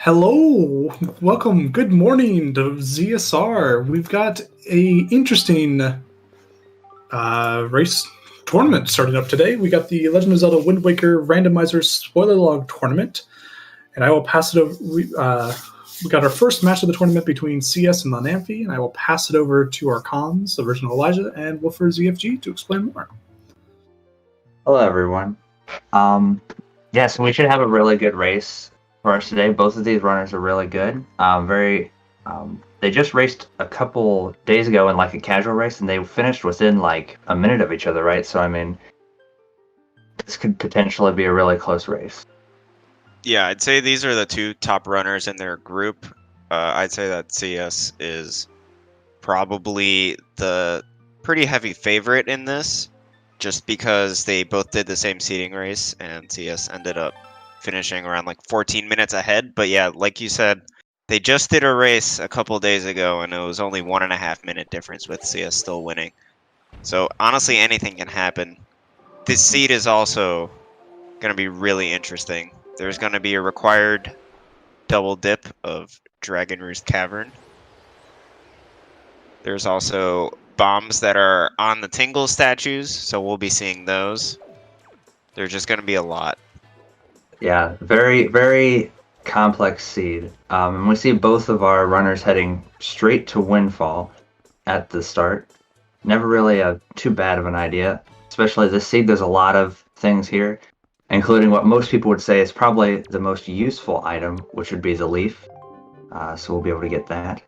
Hello, welcome. Good morning to ZSR. We've got a interesting race tournament starting up today. We got the Legend of Zelda Wind Waker Randomizer Spoiler Log Tournament, and I will pass it over. We got our first match of the tournament between CS and Lenamphy, and I will pass it over to our cons, Original Elijah and Wolfer ZFG, to explain more. Hello, everyone. Yes, we should have a really good race for us today. Both of these runners are really good. They just raced a couple days ago in like a casual race, and they finished within like a minute of each other, right? So, I mean, this could potentially be a really close race. Yeah, I'd say these are the two top runners in their group. I'd say that CS is probably the pretty heavy favorite in this, just because they both did the same seeding race, and CS ended up finishing around like 14 minutes ahead. But yeah, like you said, they just did a race a couple days ago, and it was only 1.5 minute difference with CS still winning. So honestly, anything can happen. This seed is also going to be really interesting. There's going to be a required double dip of Dragon Roost Cavern. There's also bombs that are on the Tingle statues, so we'll be seeing those. There's just going to be a lot. Yeah, very, very complex seed. And we see both of our runners heading straight to Windfall at the start. Never really too bad of an idea, especially this seed. There's a lot of things here, including what most people would say is probably the most useful item, which would be the leaf. So we'll be able to get that.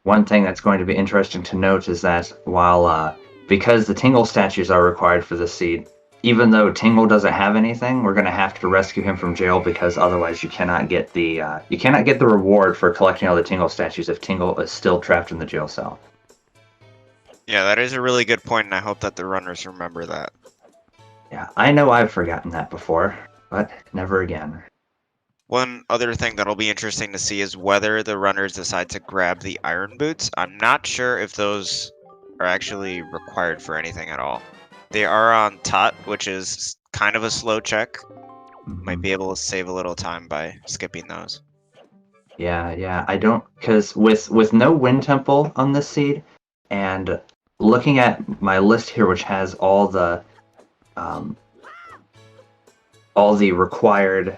One thing that's going to be interesting to note is that while because the Tingle statues are required for the seed, even though Tingle doesn't have anything, we're going to have to rescue him from jail because otherwise you cannot get the reward for collecting all the Tingle statues if Tingle is still trapped in the jail cell. Yeah, that is a really good point, and I hope that the runners remember that. Yeah, I know I've forgotten that before, but never again. One other thing that'll be interesting to see is whether the runners decide to grab the iron boots. I'm not sure if those are actually required for anything at all. They are on Tot, which is kind of a slow check. Might be able to save a little time by skipping those. Yeah, I don't, because with no Wind Temple on this seed, and looking at my list here, which has all the required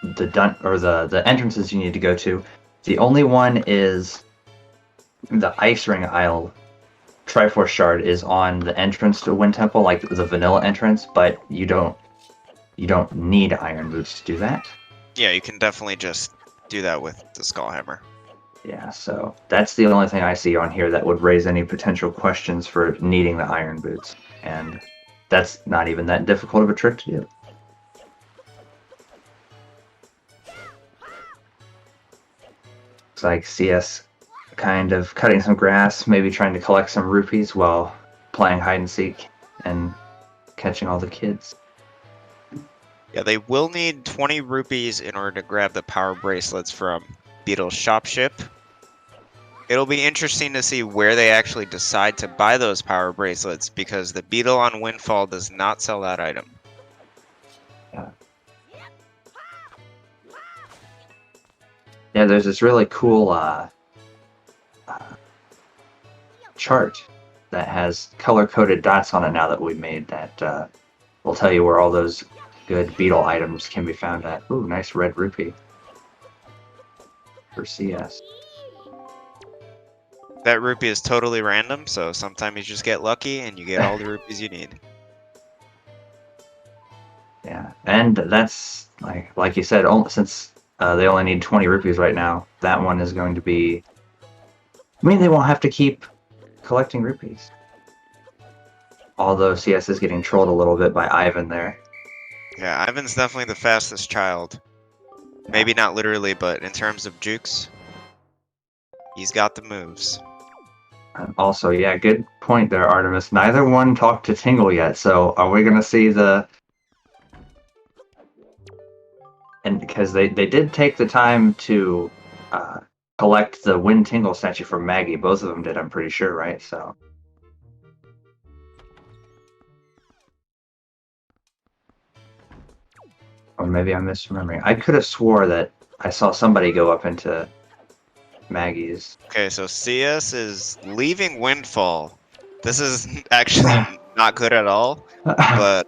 the entrances you need to go to, the only one is the Ice Ring Isle. Triforce Shard is on the entrance to Wind Temple, like the vanilla entrance, but you don't need Iron Boots to do that. Yeah, you can definitely just do that with the Skull Hammer. Yeah, so that's the only thing I see on here that would raise any potential questions for needing the Iron Boots, and that's not even that difficult of a trick to do. Looks like CS kind of cutting some grass, maybe trying to collect some rupees while playing hide and seek and catching all the kids. Yeah, they will need 20 rupees in order to grab the power bracelets from Beetle's shopship. It'll be interesting to see where they actually decide to buy those power bracelets, because the Beetle on Windfall does not sell that item. Yeah, there's this really cool chart that has color-coded dots on it now that we made that will tell you where all those good beetle items can be found at. Ooh, nice red rupee for CS. That rupee is totally random, so sometimes you just get lucky and you get all the rupees you need. Yeah, and that's like you said, since they only need 20 rupees right now, that one is going to be... I mean, they won't have to keep collecting rupees. Although CS is getting trolled a little bit by Ivan there. Yeah, Ivan's definitely the fastest child. Maybe not literally, but in terms of jukes, he's got the moves. And also, yeah, good point there, Artemis. Neither one talked to Tingle yet, so are we going to see the... And because they did take the time to collect the Wind Tingle statue from Maggie. Both of them did, I'm pretty sure, right? So Or maybe I'm misremembering. I could have swore that I saw somebody go up into Maggie's. Okay, so CS is leaving Windfall. This is actually not good at all, but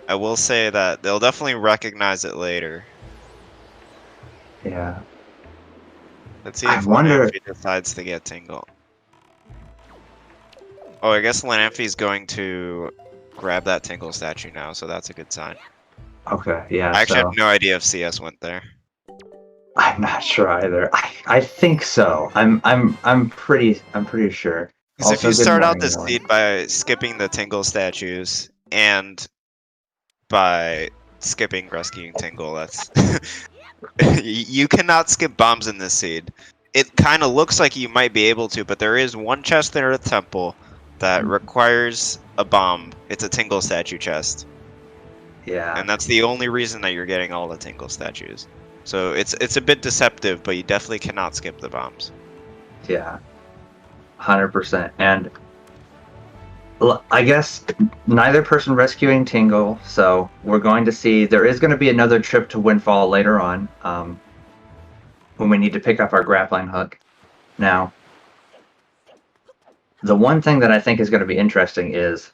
I will say that they'll definitely recognize it later. Yeah. Let's see I if wonder- Lenamphy decides to get Tingle. Oh, I guess Lenamphy's going to grab that Tingle statue now, so that's a good sign. Okay, yeah. I actually so have no idea if CS went there. I'm not sure either. I think so. I'm pretty sure. Because if Also, you good start out morning, the Nolan. seed by skipping the Tingle statues and by skipping rescuing Tingle, that's you cannot skip bombs in this seed. It kind of looks like you might be able to, but there is one chest there at the temple that requires a bomb. It's a Tingle statue chest, Yeah. and that's the only reason that you're getting all the Tingle statues. So it's a bit deceptive, but you definitely cannot skip the bombs. Yeah. 100%. And I guess neither person rescuing Tingle, so we're going to see there is going to be another trip to Windfall later on, when we need to pick up our grappling hook. Now, the one thing that I think is going to be interesting is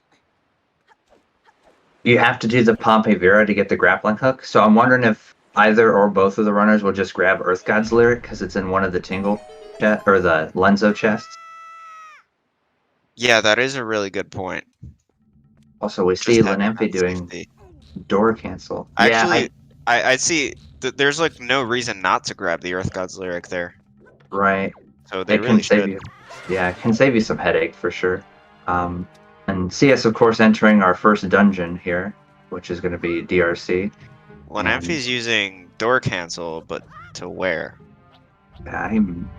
you have to do the Pompe Vera to get the grappling hook. So I'm wondering if either or both of the runners will just grab Earth God's Lyric because it's in one of the Tingle or the Lenzo chests. Yeah, that is a really good point. Also, we Just see having Lenamphy that doing safety. door cancel. Actually, I see. There's like no reason not to grab the Earth God's Lyric there. Right. So they It really can save should. you. Yeah, it can save you some headache for sure. And CS, of course, entering our first dungeon here, which is going to be DRC. Lenamphy's using door cancel, but to where? I'm.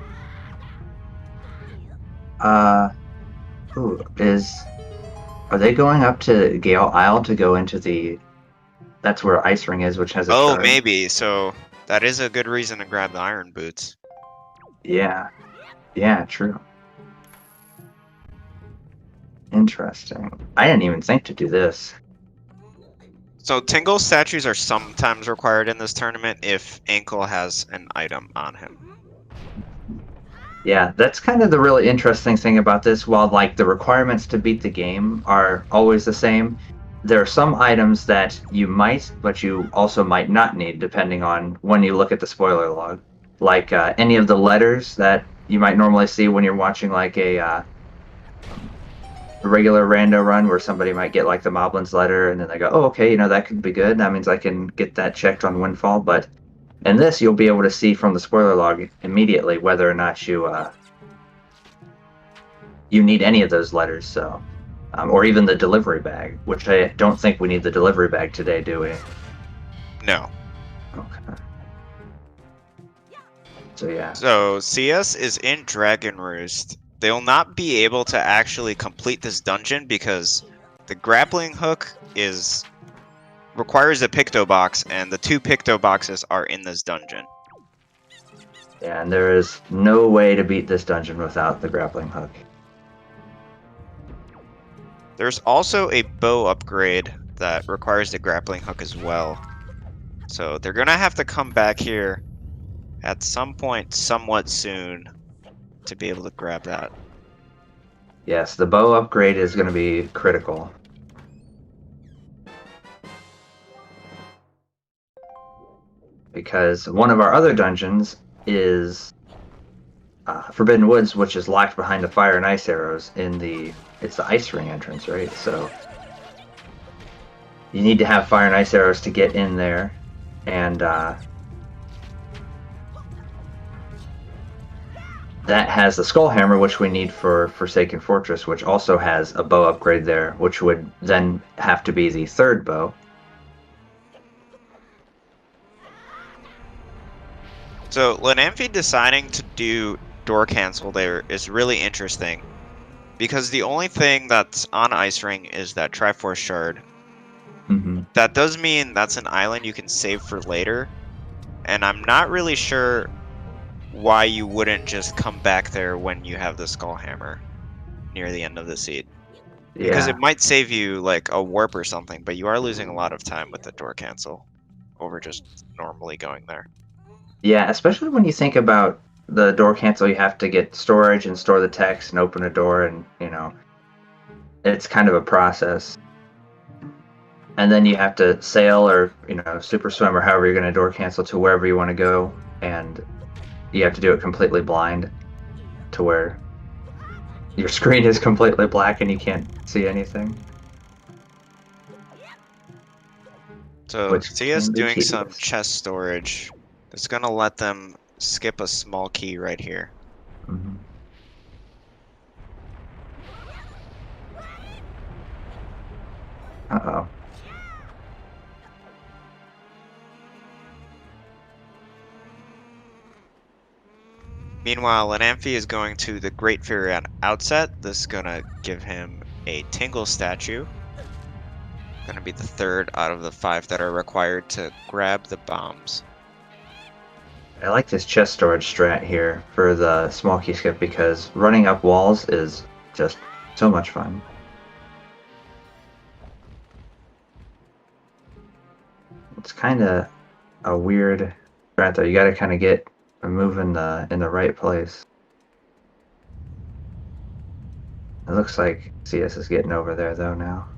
Are they going up to Gale Isle to go into the? That's where Ice Ring is, which has a. Oh, shard. maybe. So that is a good reason to grab the iron boots. Yeah. Yeah. True. Interesting. I didn't even think to do this. So Tingle statues are sometimes required in this tournament if Ankle has an item on him. Yeah, that's kind of the really interesting thing about this. While like the requirements to beat the game are always the same, there are some items that you might, but you also might not need, depending on when you look at the spoiler log. Like any of the letters that you might normally see when you're watching like a regular rando run where somebody might get like the Moblin's letter and then they go, oh, okay, that could be good. That means I can get that checked on Windfall. But in this, you'll be able to see from the spoiler log immediately whether or not you need any of those letters. So, or even the delivery bag, which I don't think we need the delivery bag today, do we? No. Okay. So yeah. So CS is in Dragon Roost. They'll not be able to actually complete this dungeon because the grappling hook requires a Picto box, and the 2 Picto boxes are in this dungeon. Yeah, and there is no way to beat this dungeon without the grappling hook. There's also a bow upgrade that requires the grappling hook as well. So they're gonna have to come back here at some point somewhat soon to be able to grab that. Yes, the bow upgrade is going to be critical. Because one of our other dungeons is Forbidden Woods, which is locked behind the fire and ice arrows it's the Ice Ring entrance, right? So you need to have fire and ice arrows to get in there, and that has the Skull Hammer, which we need for Forsaken Fortress, which also has a bow upgrade there, which would then have to be the 3rd bow. So Lenamphy deciding to do door cancel there is really interesting, because the only thing that's on Ice Ring is that Triforce Shard. Mm-hmm. That does mean that's an island you can save for later, and I'm not really sure why you wouldn't just come back there when you have the Skull Hammer near the end of the seed. Because Yeah. it might save you like a warp or something, but you are losing a lot of time with the door cancel over just normally going there. Yeah, especially when you think about the door cancel, you have to get storage and store the text and open a door, and it's kind of a process. And then you have to sail or super swim or however you're going to door cancel to wherever you want to go, and you have to do it completely blind to where your screen is completely black and you can't see anything. So Which see us can be doing some tedious. chest storage. It's gonna let them skip a small key right here. Mhm. Uh-oh. Meanwhile, Lenamphy is going to the Great Fairy Outset. This is gonna give him a Tingle statue. Gonna be the third out of the 5 that are required to grab the bombs. I like this chest storage strat here for the small key skip because running up walls is just so much fun. It's kind of a weird strat though. You got to kind of get a move in the right place. It looks like CS is getting over there though now.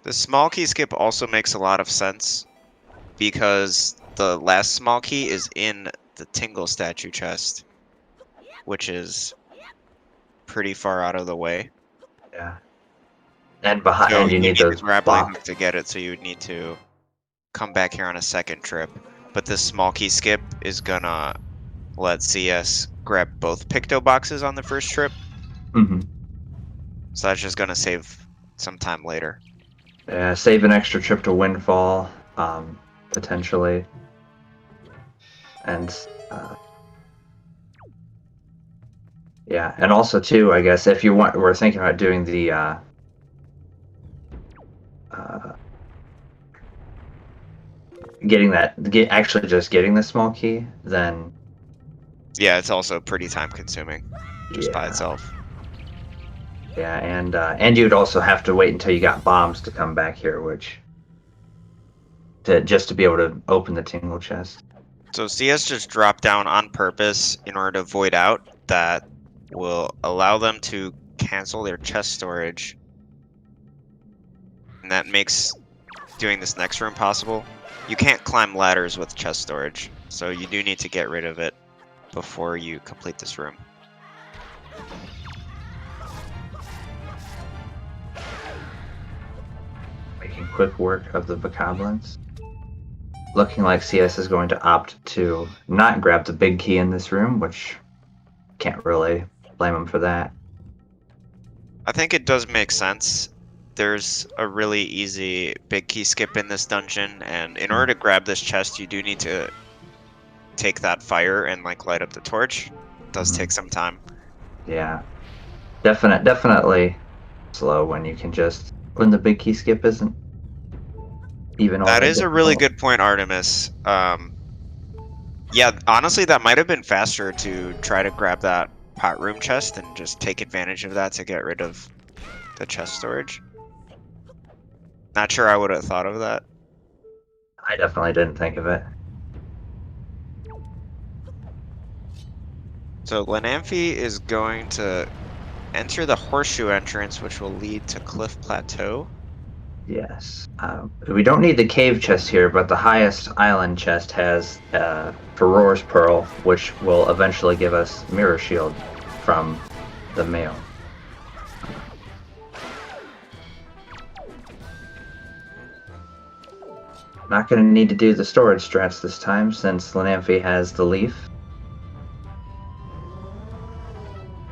The small key skip also makes a lot of sense because the last small key is in the Tingle statue chest, which is pretty far out of the way. Yeah. And behind, So and you you need need the those grappling block. hook to get it, so you would need to come back here on a second trip. But this small key skip is gonna let CS grab both Picto boxes on the first trip, Mm-hmm. so that's just gonna save some time later. Yeah, save an extra trip to Windfall, potentially. And yeah, and also too, I guess if you want, we're thinking about doing the actually just getting the small key, then Yeah, it's also pretty time consuming just by yeah, itself. yeah, and you'd also have to wait until you got bombs to come back here, just to be able to open the tingle chest. So CS just dropped down on purpose in order to void out. That will allow them to cancel their chest storage. And that makes doing this next room possible. You can't climb ladders with chest storage, so you do need to get rid of it before you complete this room. Making quick work of the Bokoblins. Looking like CS is going to opt to not grab the big key in this room, which can't really blame them for that. I think it does make sense. There's a really easy big key skip in this dungeon, and in order to grab this chest, you do need to take that fire and like light up the torch. It does take some time. Yeah, definitely slow when the big key skip isn't even all That is a really difficult. good point, Artemis. Yeah, honestly, that might have been faster to try to grab that pot room chest and just take advantage of that to get rid of the chest storage. Not sure I would have thought of that. I definitely didn't think of it. So Lenamphy is going to enter the horseshoe entrance, which will lead to Cliff Plateau. Yes. We don't need the cave chest here, but the highest island chest has Feror's Pearl, which will eventually give us Mirror Shield from the male. Not going to need to do the storage strats this time, since Lenamphy has the leaf.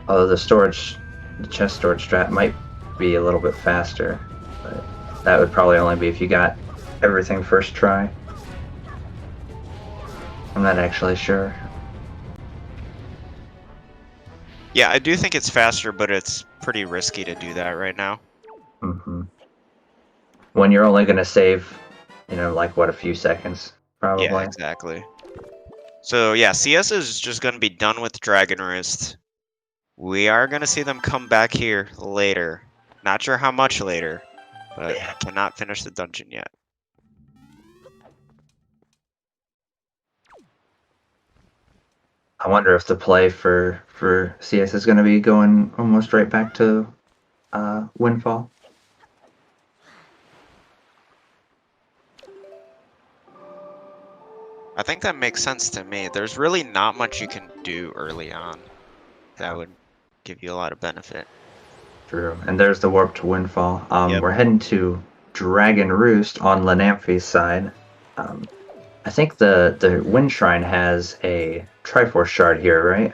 Although the chest storage strat might be a little bit faster, but that would probably only be if you got everything first try. I'm not actually sure. Yeah, I do think it's faster, but it's pretty risky to do that right now. Mm-hmm. When you're only going to save, like, what, a few seconds, probably? Yeah, exactly. So yeah, CS is just going to be done with Dragon Roost. We are going to see them come back here later. Not sure how much later, but cannot finish the dungeon yet. I wonder if the play for CS is going to be going almost right back to Windfall. I think that makes sense to me. There's really not much you can do early on that would give you a lot of benefit. True. And there's the warp to Windfall. Yep. We're heading to Dragon Roost on Lenamphy's side. I think the Wind Shrine has a Triforce Shard here, right?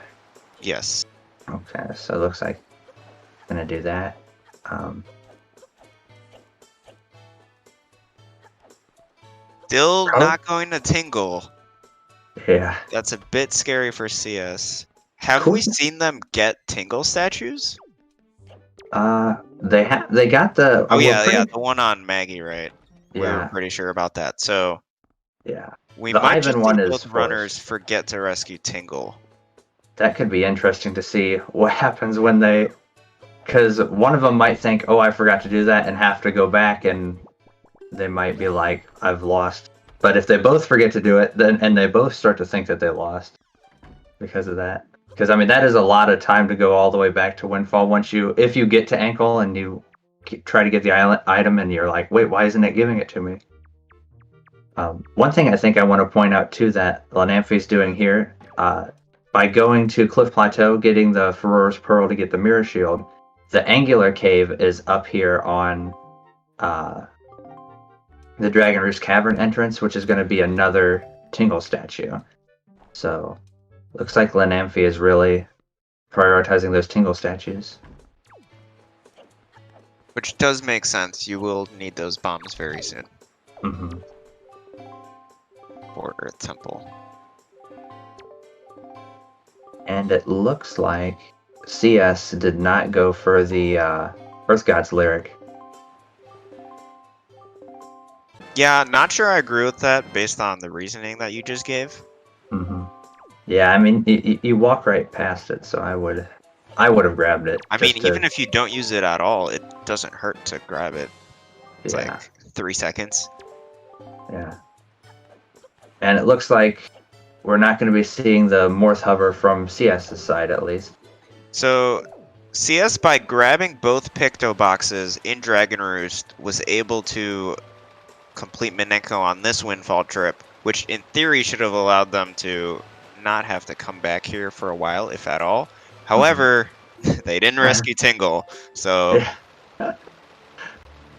Yes. Okay, so it looks like I'm gonna do that. Still not going to Tingle. Yeah. That's a bit scary for CS. Have Cool. we seen them get Tingle statues? They got the. Oh we're yeah, pretty- yeah, the one on Maggie, right? We were Yeah. pretty sure about that. So Yeah. we The might Ivan just one see is both forced. runners forget to rescue Tingle. That could be interesting to see what happens when they. Because one of them might think, oh, I forgot to do that, and have to go back, and they might be like, I've lost. But if they both forget to do it, then and they both start to think that they lost because of that. Because I mean, that is a lot of time to go all the way back to Windfall. If you get to Ankle and you try to get the item, and you're like, wait, why isn't it giving it to me? One thing I think I want to point out too that Lenamphy's doing here, by going to Cliff Plateau, getting the Furor's Pearl to get the Mirror Shield, the Angular Cave is up here on the Dragon Roost Cavern entrance, which is going to be another Tingle statue. So, looks like Lenamphy is really prioritizing those Tingle statues. Which does make sense. You will need those bombs very soon Mm-hmm. for Earth Temple. And it looks like CS did not go for the Earth God's lyric. Yeah, not sure I agree with that based on the reasoning that you just gave. Mm-hmm. Yeah, I mean, you walk right past it, so I would have grabbed it. I mean, even if you don't use it at all, it doesn't hurt to grab it. It's like 3 seconds. Yeah. And it looks like we're not going to be seeing the Morth Hover from CS's side, at least. So, CS, by grabbing both Picto boxes in Dragon Roost, was able to complete Mineko on this Windfall trip, which in theory should have allowed them to not have to come back here for a while, if at all. However, they didn't rescue Tingle, so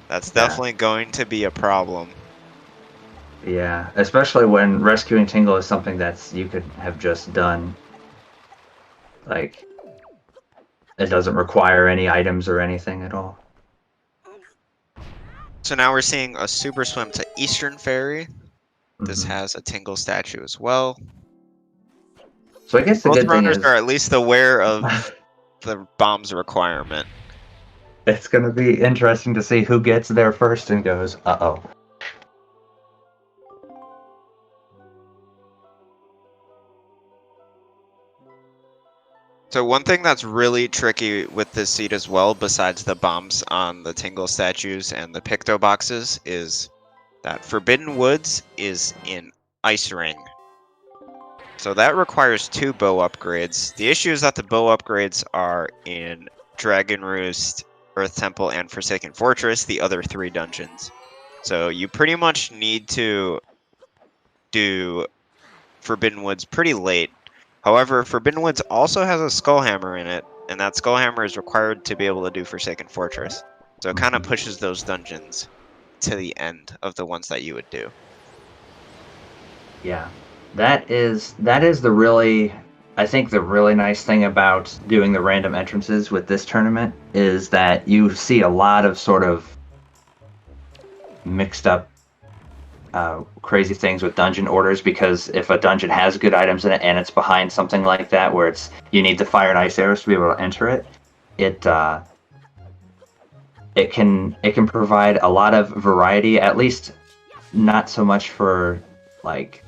that's definitely going to be a problem. Yeah, especially when rescuing Tingle is something that's you could have just done. Like, it doesn't require any items or anything at all. So now we're seeing a super swim to Eastern Fairy. This Mhm. has a Tingle statue as well. So I guess the Both good thing runners is are at least aware of the bomb's requirement. it's going to be interesting to see who gets there first and goes, uh-oh. So one thing that's really tricky with this seed as well, besides the bombs on the Tingle statues and the Picto boxes, is that Forbidden Woods is in Ice Ring. So that requires 2 bow upgrades. The issue is that the bow upgrades are in Dragon Roost, Earth Temple, and Forsaken Fortress, the other 3 dungeons. So you pretty much need to do Forbidden Woods pretty late. However, Forbidden Woods also has a Skullhammer in it, and that Skullhammer is required to be able to do Forsaken Fortress. So it kind of pushes those dungeons to the end of the ones that you would do. Yeah. That is the really, I think the really nice thing about doing the random entrances with this tournament is that you see a lot of sort of mixed up crazy things with dungeon orders, because if a dungeon has good items in it and it's behind something like that where you need the fire and ice arrows to be able to enter it, it can provide a lot of variety, at least not so much for like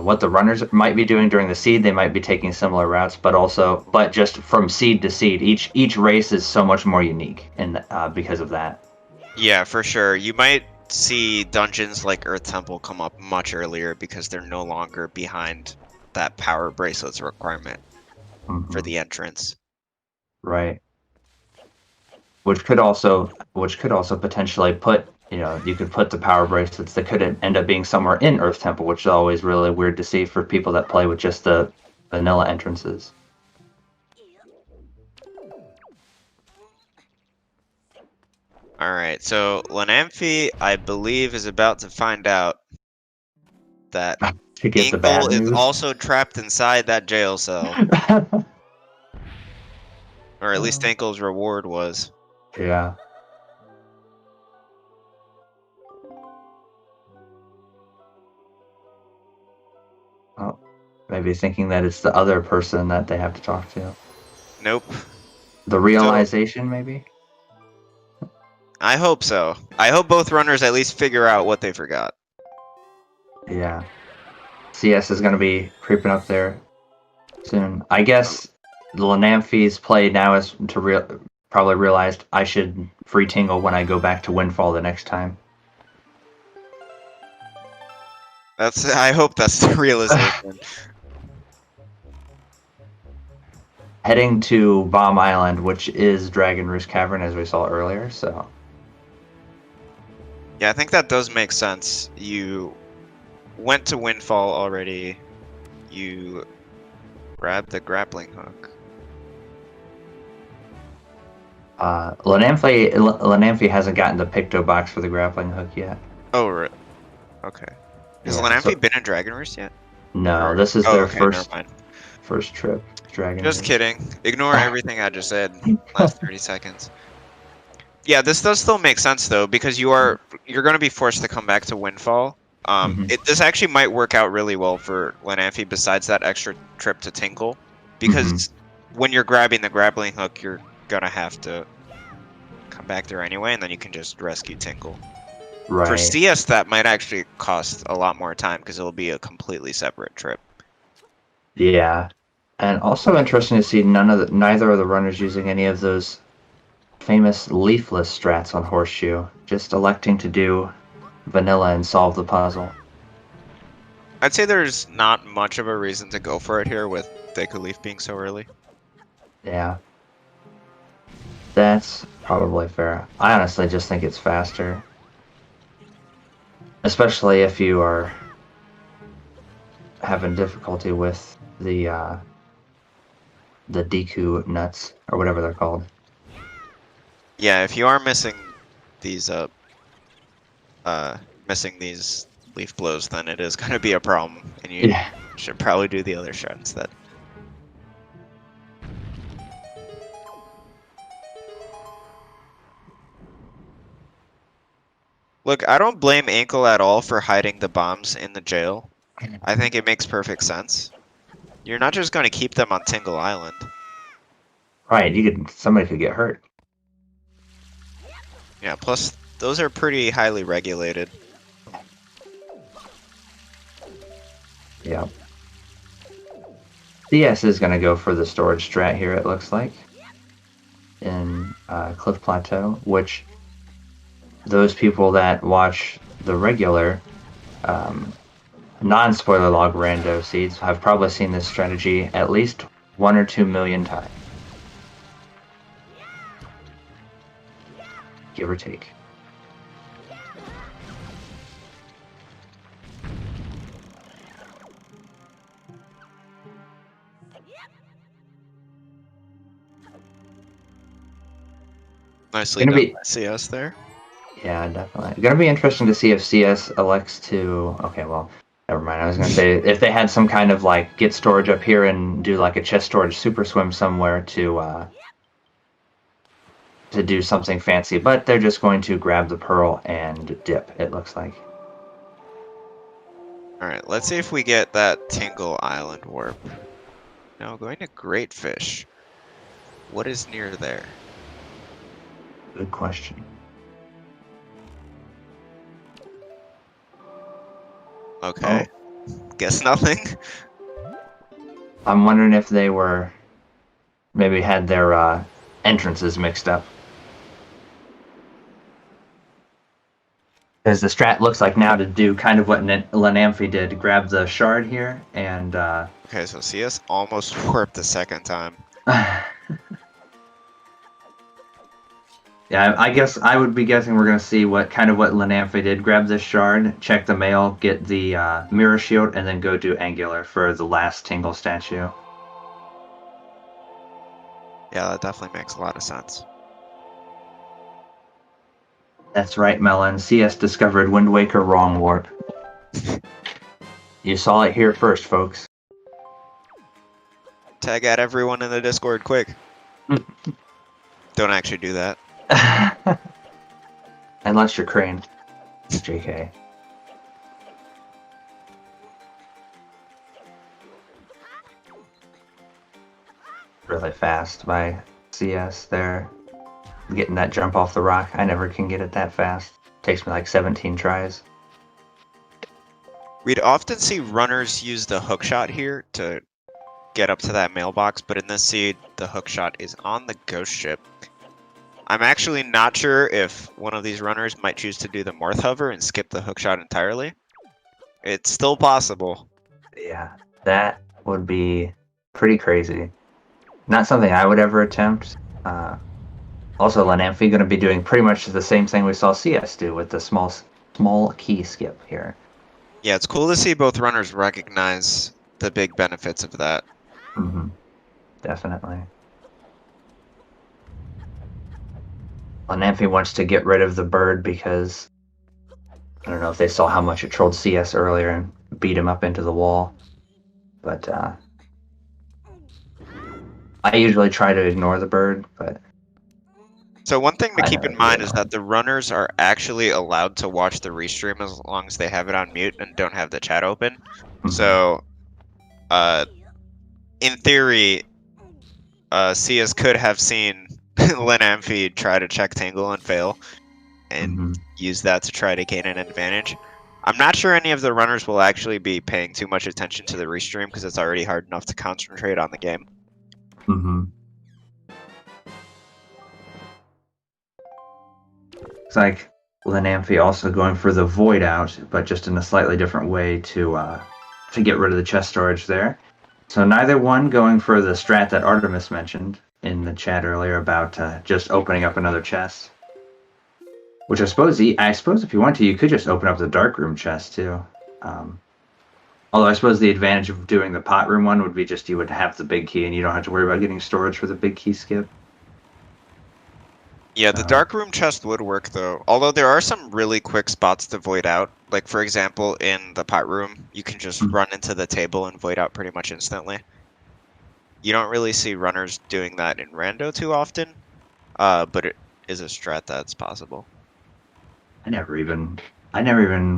what the runners might be doing during the seed. They might be taking similar routes, but just from seed to seed, each race is so much more unique, and because of that. Yeah, for sure. You might see dungeons like Earth Temple come up much earlier because they're no longer behind that power bracelets requirement for the entrance. Right. Which could also potentially put, you could put the power bracelets that could end up being somewhere in Earth Temple, which is always really weird to see for people that play with just the vanilla entrances. Alright, so Lenamphy, I believe, is about to find out that To get the bad Inkle is news. also trapped inside that jail cell. Or at least Inkle's reward was. Yeah. Oh, maybe thinking that it's the other person that they have to talk to. Nope. The realization, maybe? I hope so. I hope both runners at least figure out what they forgot. Yeah. CS is going to be creeping up there soon. I guess the Lenamphy's play now is to probably realized I should free Tingle when I go back to Windfall the next time. I hope that's the realization. Heading to Bomb Island, which is Dragon Roost Cavern, as we saw earlier, so... Yeah, I think that does make sense. You went to Windfall already. You grabbed the grappling hook. Lenamphy hasn't gotten the Picto box for the grappling hook yet. Oh, right. Okay. Has Yeah, Lenamphy been in Dragon Roost yet? No, this is their okay, first trip. Dragon Just Roost. kidding. Ignore everything I just said last 30 seconds. Yeah, this does still make sense though, because you're going to be forced to come back to Windfall. This actually might work out really well for Lenamphy besides that extra trip to Tinkle, because when you're grabbing the grappling hook, you're going to have to come back there anyway, and then you can just rescue Tinkle. Right. For CS, that might actually cost a lot more time because it'll be a completely separate trip. Yeah, and also interesting to see neither of the runners using any of those famous leafless strats on Horseshoe, just electing to do vanilla and solve the puzzle. I'd say there's not much of a reason to go for it here with Deku Leaf being so early. Yeah. That's probably fair. I honestly just think it's faster. Especially if you are having difficulty with the Deku nuts, or whatever they're called. Yeah, if you are missing these leaf blows, then it is going to be a problem, and you should probably do the other strat instead. Look, I don't blame Ankle at all for hiding the bombs in the jail. I think it makes perfect sense. You're not just going to keep them on Tingle Island. Right, somebody could get hurt. Yeah, plus those are pretty highly regulated. Yeah. CS is going to go for the storage strat here, it looks like, in Cliff Plateau, which those people that watch the regular non-spoiler log rando seeds have probably seen this strategy at least 1 or 2 million times. Give or take. Nicely done by CS there. Yeah, definitely. Gonna be interesting to see if CS elects to... Okay, well, never mind. I was gonna say, if they had some kind of, like, get storage up here and do, like, a chest storage super swim somewhere to do something fancy, but they're just going to grab the pearl and dip, it looks like. Alright, let's see if we get that Tingle Island warp. No, going to Great Fish. What is near there? Good question. Okay. Guess nothing. I'm wondering if they were maybe had their entrances mixed up. Because the strat looks like now to do kind of what Lenamphy did, grab the shard here and Okay, so CS almost warped the second time. yeah, I guess I would be guessing we're gonna see what Lenamphy did. Grab this shard, check the mail, get the mirror shield, and then go do angular for the last tingle statue. Yeah, that definitely makes a lot of sense. That's right, Melon. CS discovered Wind Waker wrong warp. You saw it here first, folks. Tag at everyone in the Discord, quick. Don't actually do that. Unless you're Crane. JK. Really fast by CS there. Getting that jump off the rock. I never can get it that fast. Takes me like 17 tries. We'd often see runners use the hookshot here to get up to that mailbox, but in this seed, the hookshot is on the ghost ship. I'm actually not sure if one of these runners might choose to do the Morth hover and skip the hookshot entirely. It's still possible. Yeah, that would be pretty crazy. Not something I would ever attempt. Also, Lenamphy going to be doing pretty much the same thing we saw CS do with the small key skip here. Yeah, it's cool to see both runners recognize the big benefits of that. Mm-hmm. Definitely. Lenamphy wants to get rid of the bird because I don't know if they saw how much it trolled CS earlier and beat him up into the wall. But I usually try to ignore the bird, but So one thing to I keep know in mind it's is that the runners are actually allowed to watch the restream as long as they have it on mute and don't have the chat open. So, in theory, CS could have seen Lenamphy try to check Tangle and fail, and use that to try to gain an advantage. I'm not sure any of the runners will actually be paying too much attention to the restream because it's already hard enough to concentrate on the game. It's like Lenamphy also going for the void out, but just in a slightly different way to get rid of the chest storage there. So neither one going for the strat that Artemis mentioned in the chat earlier about just opening up another chest. Which I suppose if you want to, you could just open up the dark room chest too. Although I suppose the advantage of doing the pot room one would be just you would have the big key and you don't have to worry about getting storage for the big key skip. Yeah, the dark room chest would work though. Although there are some really quick spots to void out. Like for example, in the pot room, you can just run into the table and void out pretty much instantly. You don't really see runners doing that in rando too often, but it is a strat that's possible. I never even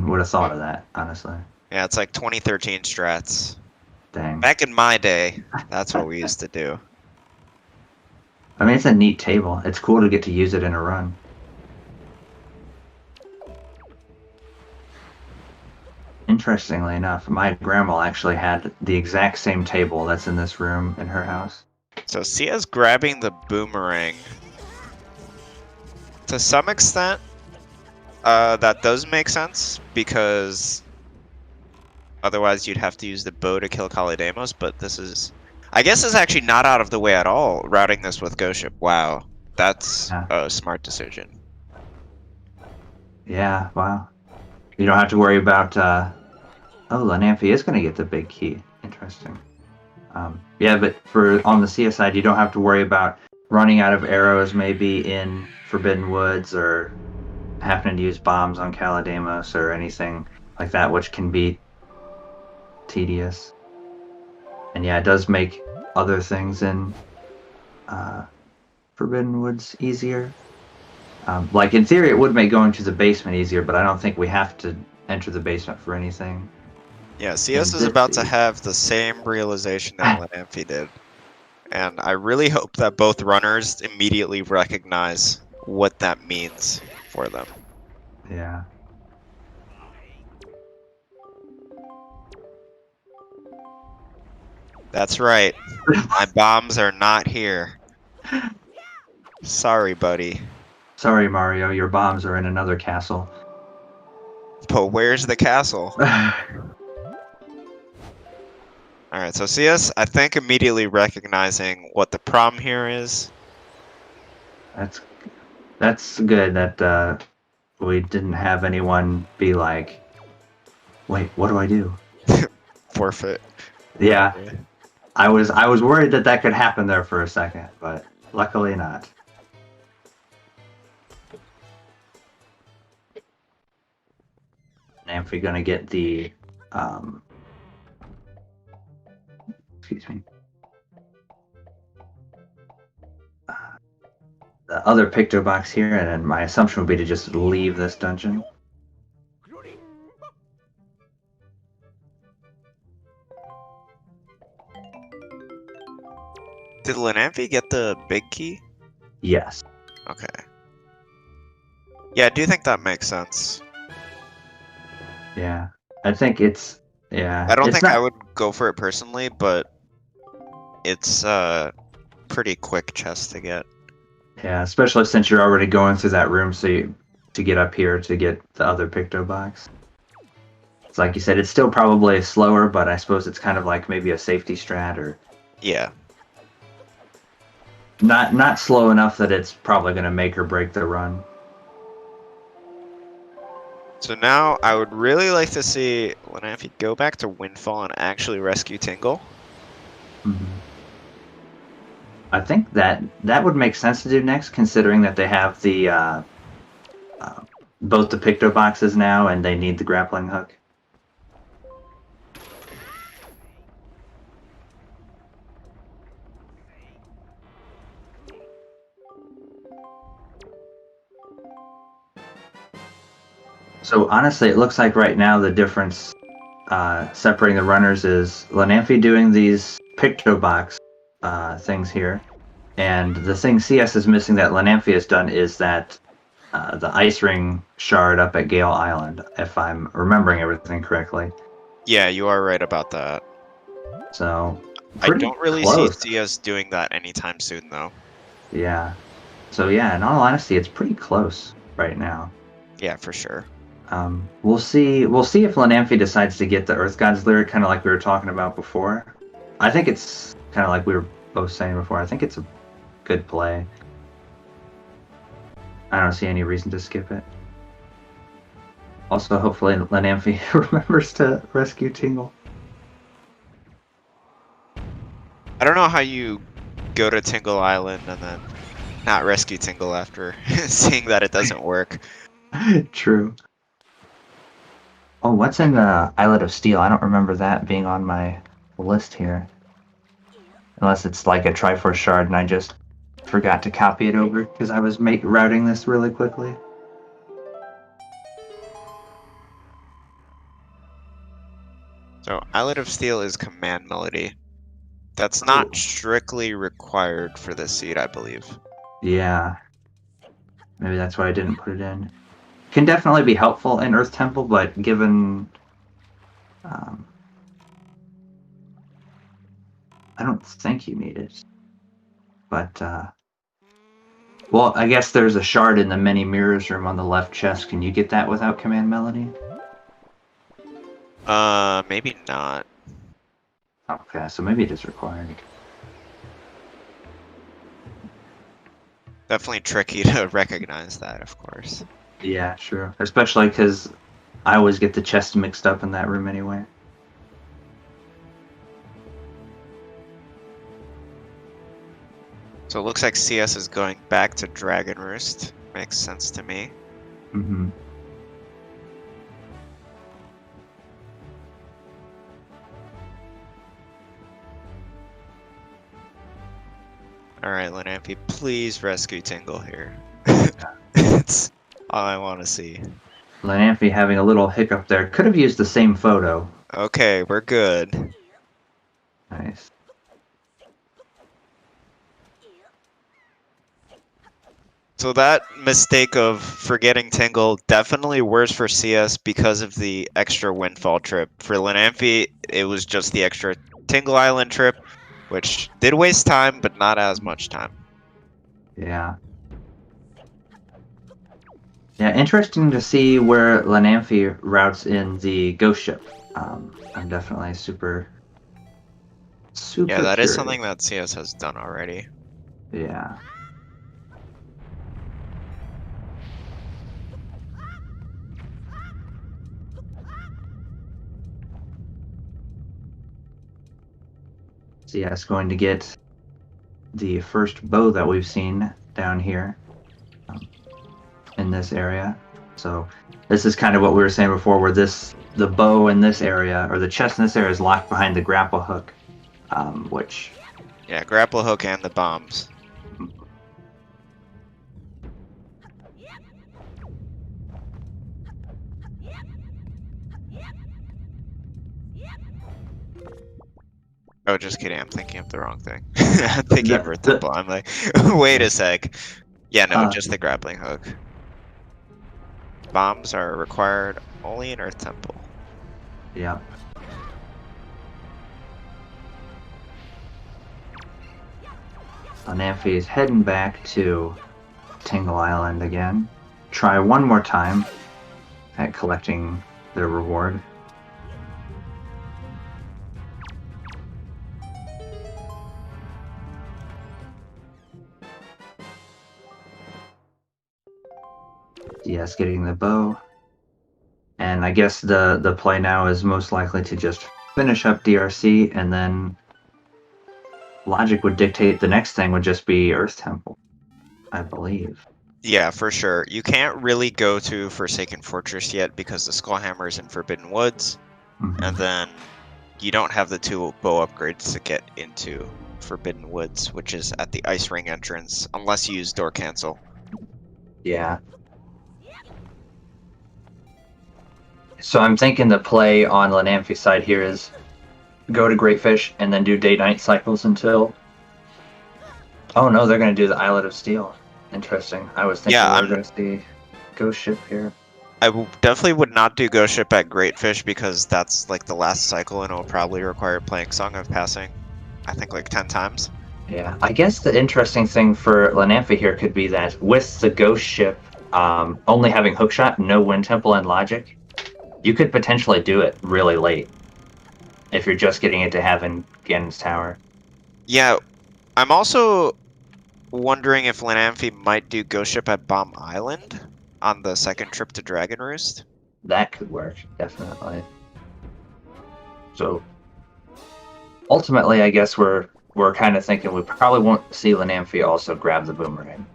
would have thought of that, honestly. Yeah, it's like 2013 strats. Dang. Back in my day, that's what we used to do. I mean, it's a neat table. It's cool to get to use it in a run. Interestingly enough, my grandma actually had the exact same table that's in this room in her house. So Sia's grabbing the boomerang. To some extent, that does make sense, because otherwise you'd have to use the bow to kill Kalidamos, but this is... I guess it's actually not out of the way at all, routing this with Ghost Ship. Wow, that's a smart decision. Yeah, wow. You don't have to worry about, oh, Lenamphy is going to get the big key. Interesting. Yeah, but on the CS side, you don't have to worry about running out of arrows maybe in Forbidden Woods or having to use bombs on Kalidamos or anything like that, which can be tedious. And yeah, it does make other things in Forbidden Woods easier. Like in theory, it would make going to the basement easier, but I don't think we have to enter the basement for anything. Yeah, CS is about to have the same realization that Lenamphy did. And I really hope that both runners immediately recognize what that means for them. Yeah. That's right. My bombs are not here. Sorry, buddy. Sorry, Mario, your bombs are in another castle. But where's the castle? Alright, so CS, I think immediately recognizing what the problem here is. That's good that we didn't have anyone be like, wait, what do I do? Forfeit. Yeah, I was worried that could happen there for a second, but luckily not. Lenamphy gonna get the excuse me. The other Picto box here, and then my assumption would be to just leave this dungeon. Did Lenamphy get the big key? Yes. Okay. Yeah, I do think that makes sense. Yeah. I think it's yeah. I don't it's think not, I would go for it personally, but it's pretty quick chest to get. Yeah, especially since you're already going through that room, to get up here to get the other Picto box. It's like you said, it's still probably slower, but I suppose it's kind of like maybe a safety strat, or Yeah. not slow enough that it's probably going to make or break the run. So now I would really like to see Lenamphy go back to Windfall and actually rescue Tingle. Mm-hmm. I think that would make sense to do next, considering that they have the both the Picto boxes now, and they need the grappling hook. So honestly, it looks like right now the difference separating the runners is Lenamphy doing these Picto box things here, and the thing CS is missing that Lenamphy has done is that the ice ring shard up at Gale Island, if I'm remembering everything correctly. Yeah, you are right about that. So I don't really close. see CS doing that anytime soon, though. Yeah. So yeah, in all honesty, it's pretty close right now. Yeah, for sure. We'll see. We'll see if Lenamphy decides to get the Earth God's lyric, kind of like we were talking about before. I think it's kind of like we were both saying before. I think it's a good play. I don't see any reason to skip it. Also, hopefully, Lenamphy remembers to rescue Tingle. I don't know how you go to Tingle Island and then not rescue Tingle after seeing that it doesn't work. True. Oh, what's in the Islet of Steel? I don't remember that being on my list here. Unless it's like a Triforce shard and I just forgot to copy it over because I was routing this really quickly. So, Islet of Steel is command melody. That's not strictly required for this seed, I believe. Yeah. Maybe that's why I didn't put it in. Can definitely be helpful in Earth Temple, but given... I don't think you need it. But, well, I guess there's a shard in the many mirrors room on the left chest. Can you get that without command melody? Maybe not. Okay, so maybe it is required. Definitely tricky to recognize that, of course. Yeah, sure. Especially because I always get the chest mixed up in that room anyway. So it looks like CS is going back to Dragon Roost. Makes sense to me. Mm-hmm. Alright, Lenamphy, please rescue Tingle here. It's all I want to see. Lenamphy having a little hiccup there. Could have used the same photo. Okay, we're good. So that mistake of forgetting Tingle definitely worse for CS because of the extra windfall trip. For Lenamphy, it was just the extra Tingle Island trip, which did waste time, but not as much time. Yeah. Yeah, interesting to see where Lenamphy routes in the ghost ship. I'm definitely super Yeah, that is curious. something that CS has done already. Yeah. CS going to get the first bow that we've seen down here in this area. So this is kind of what we were saying before, where the bow in this area, or the chest in this area, is locked behind the grapple hook, which... Yeah, grapple hook and the bombs. Oh, just kidding. I'm thinking of the wrong thing. I'm thinking of Earth Temple. I'm like, wait a sec. Yeah, no, just the grappling hook. Bombs are required only in Earth Temple. Yeah. Lenamphy is heading back to Tingle Island again. Try one more time at collecting their reward. Yes, getting the bow. And I guess the play now is most likely to just finish up DRC, and then logic would dictate the next thing would just be Earth Temple, I believe. Yeah, for sure. You can't really go to Forsaken Fortress yet because the Skullhammer is in Forbidden Woods, and then you don't have the 2 bow upgrades to get into Forbidden Woods, which is at the Ice Ring entrance, unless you use Door Cancel. Yeah. So I'm thinking the play on Lenamphy's side here is go to Great Fish and then do day-night cycles until... Oh no, they're going to do the Islet of Steel. Interesting. I was thinking we were going to see Ghost Ship here. I definitely would not do Ghost Ship at Great Fish because that's like the last cycle and it will probably require playing Song of Passing, I think like 10 times. Yeah, I guess the interesting thing for Lenamphy here could be that with the Ghost Ship only having Hookshot, no Wind Temple and Logic, you could potentially do it really late if you're just getting it to Heaven, Ganon's Tower. Yeah, I'm also wondering if Lenamphy might do Ghost Ship at Bomb Island on the second trip to Dragon Roost. That could work, definitely. So ultimately, I guess we're kind of thinking we probably won't see Lenamphy also grab the boomerang.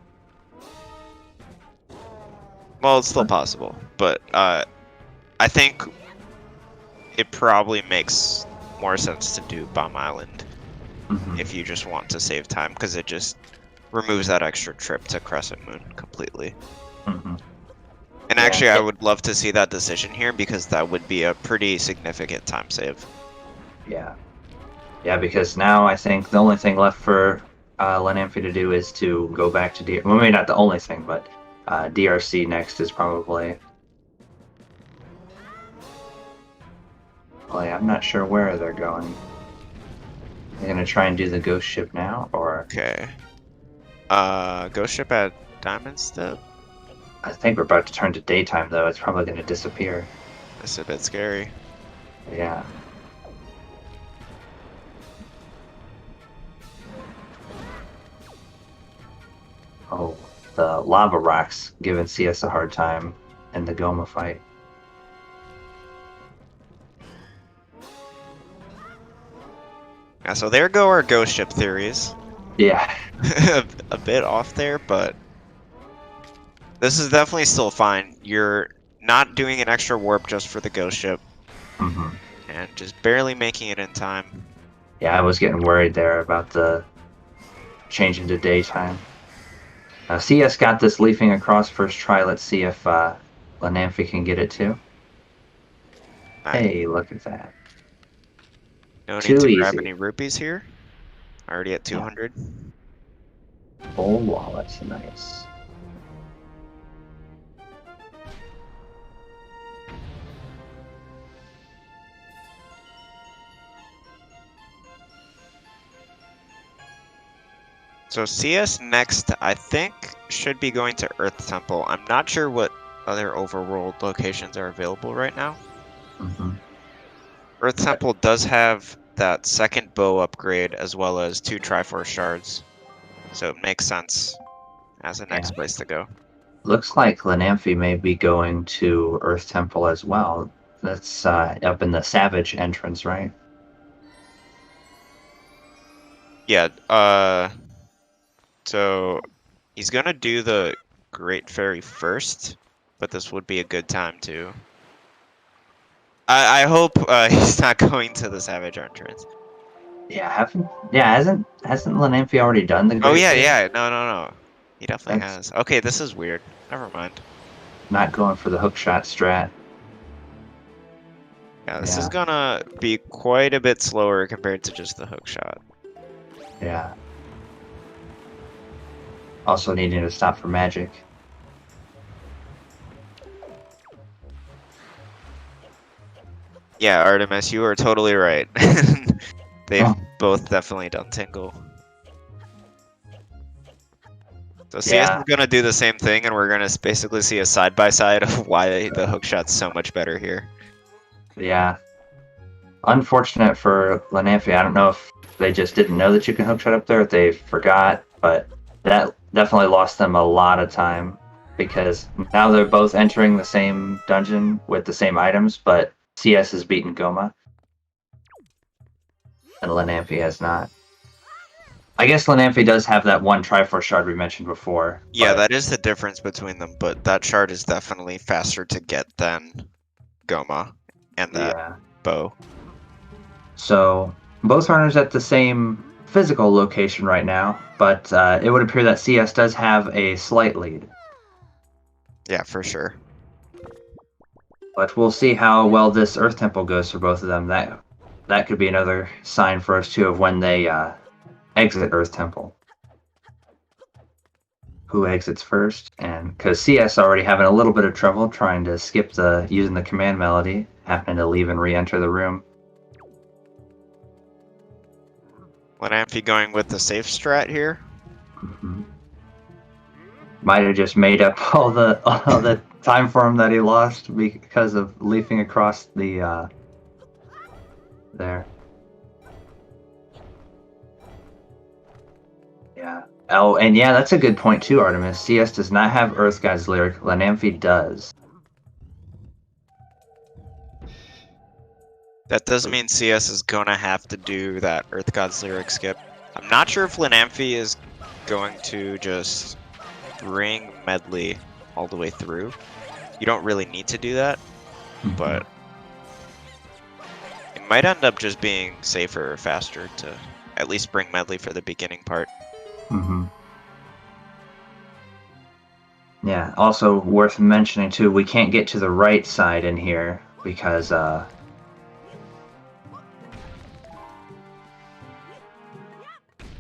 Well, it's still possible, but I think it probably makes more sense to do Bomb Island if you just want to save time, because it just removes that extra trip to Crescent Moon completely. And actually, I would love to see that decision here, because that would be a pretty significant time save. Yeah. Yeah, because now I think the only thing left for Lenamphy to do is to go back to DRC. Well, maybe not the only thing, but DRC next is probably... Well, I'm not sure where they're going. They're going to try and do the Ghost Ship now, or... Okay. Ghost Ship at Diamond Step? I think we're about to turn to daytime, though. It's probably going to disappear. That's a bit scary. Yeah. Oh, the lava rocks giving CS a hard time in the Goma fight. Yeah, so there go our Ghost Ship theories. Yeah. A bit off there, but this is definitely still fine. You're not doing an extra warp just for the Ghost Ship, and just barely making it in time. Yeah, I was getting worried there about the changing to daytime. CS got this leafing across first try. Let's see if Lenamphy can get it too. Hey, look at that. No need Too to grab easy. any rupees here. Already at 200. Full wallet, nice. So CS next, I think, should be going to Earth Temple. I'm not sure what other overworld locations are available right now. Mm-hmm. Earth Temple does have that second bow upgrade as well as 2 Triforce shards. So it makes sense as the next place to go. Looks like Lenamphy may be going to Earth Temple as well. That's up in the Savage entrance, right? Yeah, so he's gonna do the Great Fairy first, but this would be a good time to. I hope he's not going to the Savage entrance. Yeah, hasn't Lenamphy already done the Oh Great yeah, Fairy? yeah, no. He definitely That's has. Okay, this is weird. Never mind. not going for the hookshot strat. Yeah, this is Yeah. gonna be quite a bit slower compared to just the hook shot. Yeah. Also needing to stop for magic. Yeah, Artemis, you are totally right. They've Oh. both definitely done Tingle. So CS Yeah. is gonna do the same thing, and we're gonna basically see a side-by-side of why the hook shot's so much better here. Yeah. Unfortunate for Lenamphy. I don't know if they just didn't know that you can hookshot up there, if they forgot, but that definitely lost them a lot of time because now they're both entering the same dungeon with the same items, but CS has beaten Goma and Lenamphy has not. I guess Lenamphy does have that one Triforce shard we mentioned before. Yeah, but that is the difference between them, but that shard is definitely faster to get than Goma and that yeah. bow. So both runners at the same physical location right now, but it would appear that CS does have a slight lead. Yeah, for sure. But we'll see how well this Earth Temple goes for both of them. That could be another sign for us too of when they exit Earth Temple. Who exits first? And because CS already having a little bit of trouble trying to skip using the command melody, happening to leave and re-enter the room. Lenamphy going with the safe strat here. Mm-hmm. Might have just made up all the time for him that he lost because of leaping across the there. Yeah. Oh, and yeah, that's a good point too, Artemis. CS does not have Earth God's lyric. Lenamphy does. That does mean CS is gonna have to do that Earth God's lyric skip. I'm not sure if Lenamphy is going to just bring Medley all the way through. You don't really need to do that, but it might end up just being safer or faster to at least bring Medley for the beginning part. Mm-hmm. Yeah, also worth mentioning too, we can't get to the right side in here because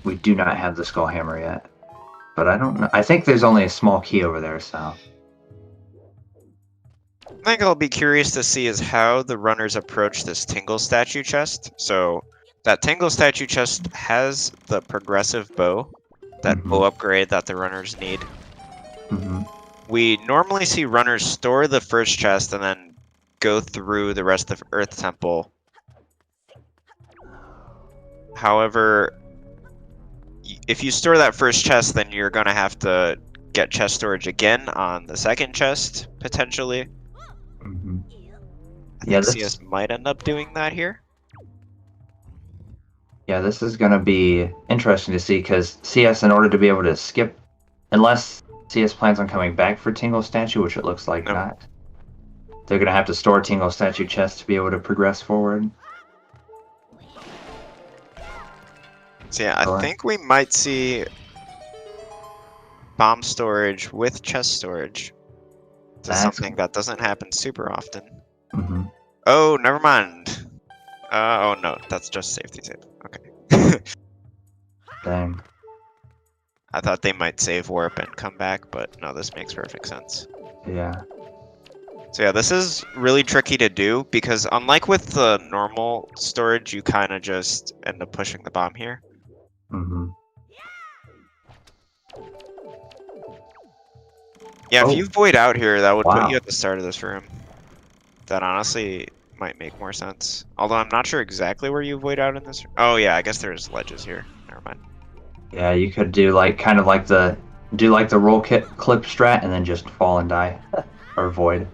we do not have the Skull Hammer yet. But I don't know. I think there's only a small key over there, so. I think I'll be curious to see is how the runners approach this Tingle statue chest. So that Tingle statue chest has the progressive bow, that bow upgrade that the runners need. Mm-hmm. We normally see runners store the first chest and then go through the rest of Earth Temple. However, if you store that first chest, then you're going to have to get chest storage again on the second chest, potentially. Mm-hmm. I think CS might end up doing that here. Yeah, this is going to be interesting to see because CS, in order to be able to skip, unless CS plans on coming back for Tingle Statue, which it looks like not, they're going to have to store Tingle Statue chest to be able to progress forward. So yeah, I think we might see bomb storage with chest storage. That's something that doesn't happen super often. Mm-hmm. Oh, never mind. Oh no, that's just safety save. Okay. Dang. I thought they might save warp and come back, but no, this makes perfect sense. Yeah. So yeah, this is really tricky to do because unlike with the normal storage, you kind of just end up pushing the bomb here. Mm-hmm. Yeah, if Oh. you void out here, that would put Wow. you at the start of this room. That honestly might make more sense. Although I'm not sure exactly where you void out in this. Oh yeah, I guess there's ledges here. Never mind. Yeah, you could do like kind of like the roll clip strat and then just fall and die or void.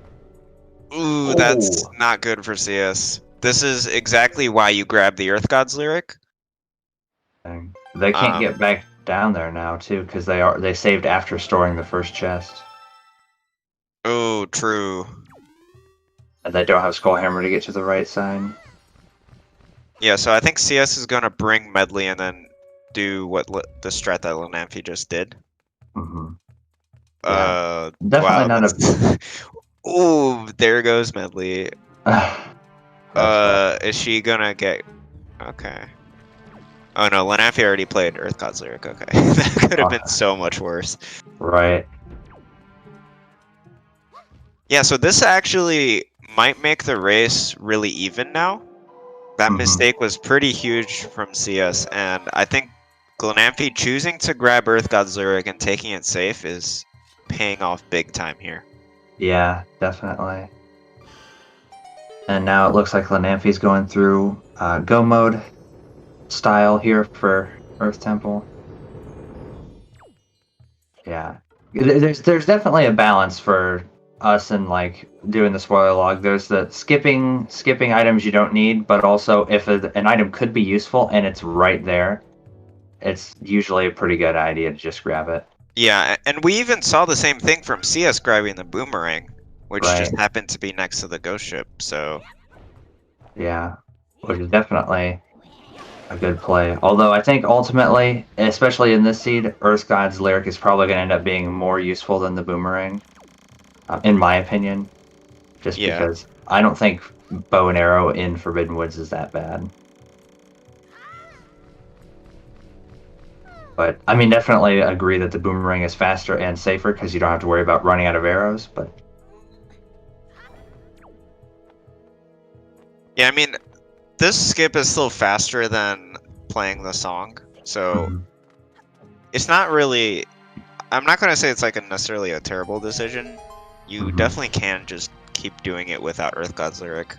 Ooh, that's Oh. not good for CS. This is exactly why you grab the Earth God's lyric. Dang. They can't get back down there now too because they saved after storing the first chest. Oh, true. And they don't have Skullhammer to get to the right side. Yeah, so I think CS is gonna bring Medley and then do what the strat that Lenamphy just did. Mm-hmm. Yeah. Definitely Wow. not a. Ooh, there goes Medley. Is she gonna get? Okay. Oh no, Lenamphy already played Earth God's lyric. Okay, that could have been so much worse. Right. Yeah, so this actually might make the race really even now. That mistake was pretty huge from CS, and I think Lenamphy choosing to grab Earth God's lyric and taking it safe is paying off big time here. Yeah, definitely. And now it looks like Lenamphy's going through go mode style here for Earth Temple. Yeah, there's definitely a balance for us in like doing the spoiler log. There's the skipping items you don't need, but also if an item could be useful and it's right there, it's usually a pretty good idea to just grab it. Yeah, and we even saw the same thing from CS grabbing the boomerang, which just happened to be next to the ghost ship. So yeah, which is definitely a good play. Although I think ultimately, especially in this seed, Earth God's lyric is probably going to end up being more useful than the boomerang, in my opinion. Just because I don't think bow and arrow in Forbidden Woods is that bad. But I mean, definitely agree that the boomerang is faster and safer because you don't have to worry about running out of arrows. But yeah, I mean, this skip is still faster than playing the song, so it's not really. I'm not going to say it's like necessarily a terrible decision. You definitely can just keep doing it without Earth God's lyric.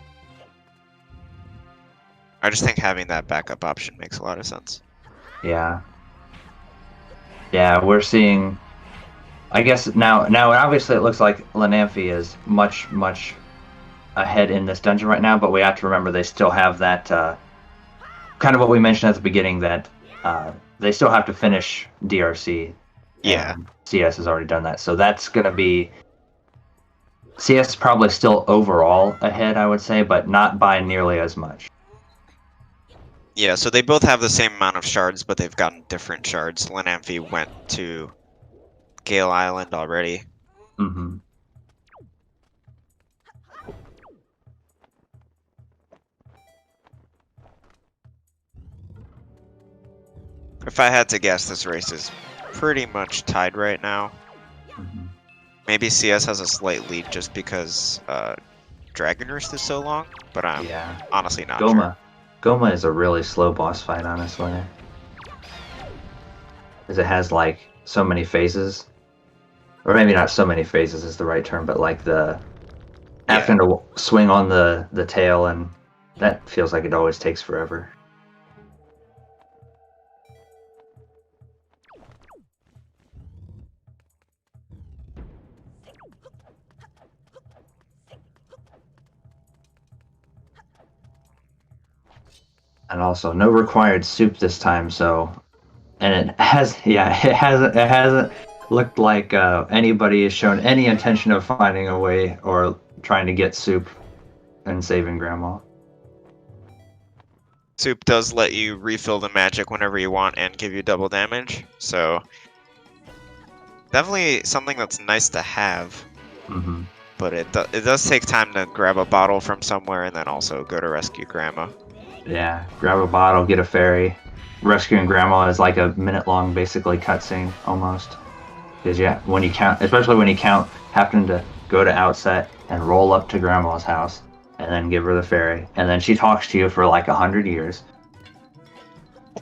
I just think having that backup option makes a lot of sense. Yeah. Yeah, we're seeing. I guess now obviously it looks like Lenamphy is much ahead in this dungeon right now, but we have to remember they still have that kind of what we mentioned at the beginning, that they still have to finish DRC. Yeah. And CS has already done that, so that's gonna be CS is probably still overall ahead, I would say, but not by nearly as much. Yeah, so they both have the same amount of shards, but they've gotten different shards. Lenamphy went to Gale Island already. Mm-hmm. If I had to guess, this race is pretty much tied right now. Maybe CS has a slight lead just because Dragon Roost is so long, but I'm honestly not sure. Goma is a really slow boss fight, honestly. Because it has like so many phases. Or maybe not so many phases is the right term, but like having to swing on the tail, and that feels like it always takes forever. And also no required soup this time, and it hasn't looked like anybody has shown any intention of finding a way or trying to get soup and saving Grandma. Soup does let you refill the magic whenever you want and give you double damage, so definitely something that's nice to have. But it does take time to grab a bottle from somewhere and then also go to rescue Grandma. Yeah, grab a bottle, get a fairy. Rescuing Grandma is like a minute-long, basically, cutscene, almost. Because, when you count, especially when you count, having to go to Outset and roll up to Grandma's house, and then give her the fairy, and then she talks to you for like 100 years,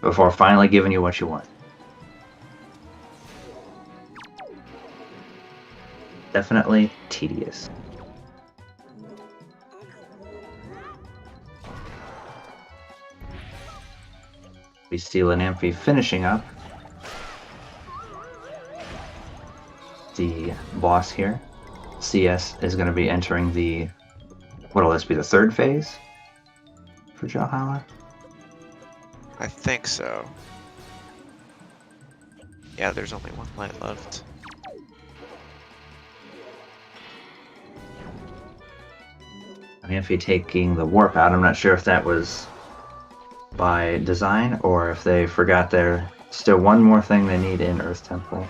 before finally giving you what you want. Definitely tedious. We see Lenamphy finishing up the boss here. CS is going to be entering the... What'll this be, the third phase for Valhalla? I think so. Yeah, there's only one light left. Lenamphy taking the warp out. I'm not sure if that was by design or if they forgot there's still one more thing they need in Earth Temple.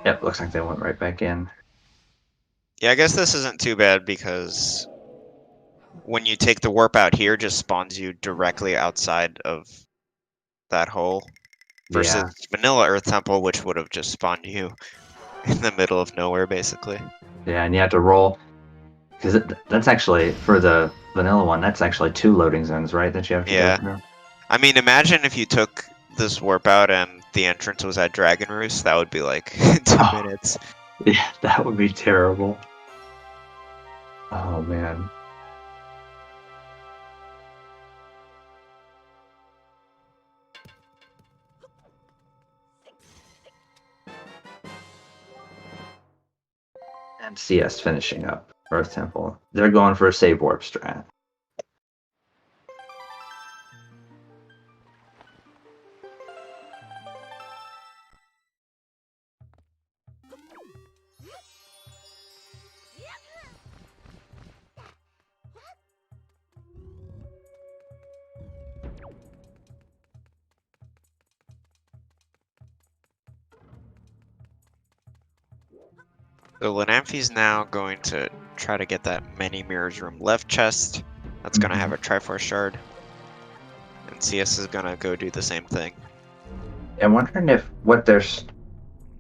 Yep, looks like they went right back in. Yeah, I guess this isn't too bad because when you take the warp out here, it just spawns you directly outside of that hole. Versus Yeah. vanilla Earth Temple, which would have just spawned you in the middle of nowhere, basically. Yeah, and you have to roll, because that's actually, for the vanilla one, that's actually 2 loading zones, right, that you have to Yeah. go through? I mean, imagine if you took this warp out and the entrance was at Dragon Roost, that would be like 2 minutes. Yeah, that would be terrible. Oh, man. And CS finishing up Earth Temple. They're going for a save warp strat. So Lenamphy's now going to try to get that many mirrors room left chest. That's going to have a Triforce shard. And CS is going to go do the same thing. I'm wondering if what their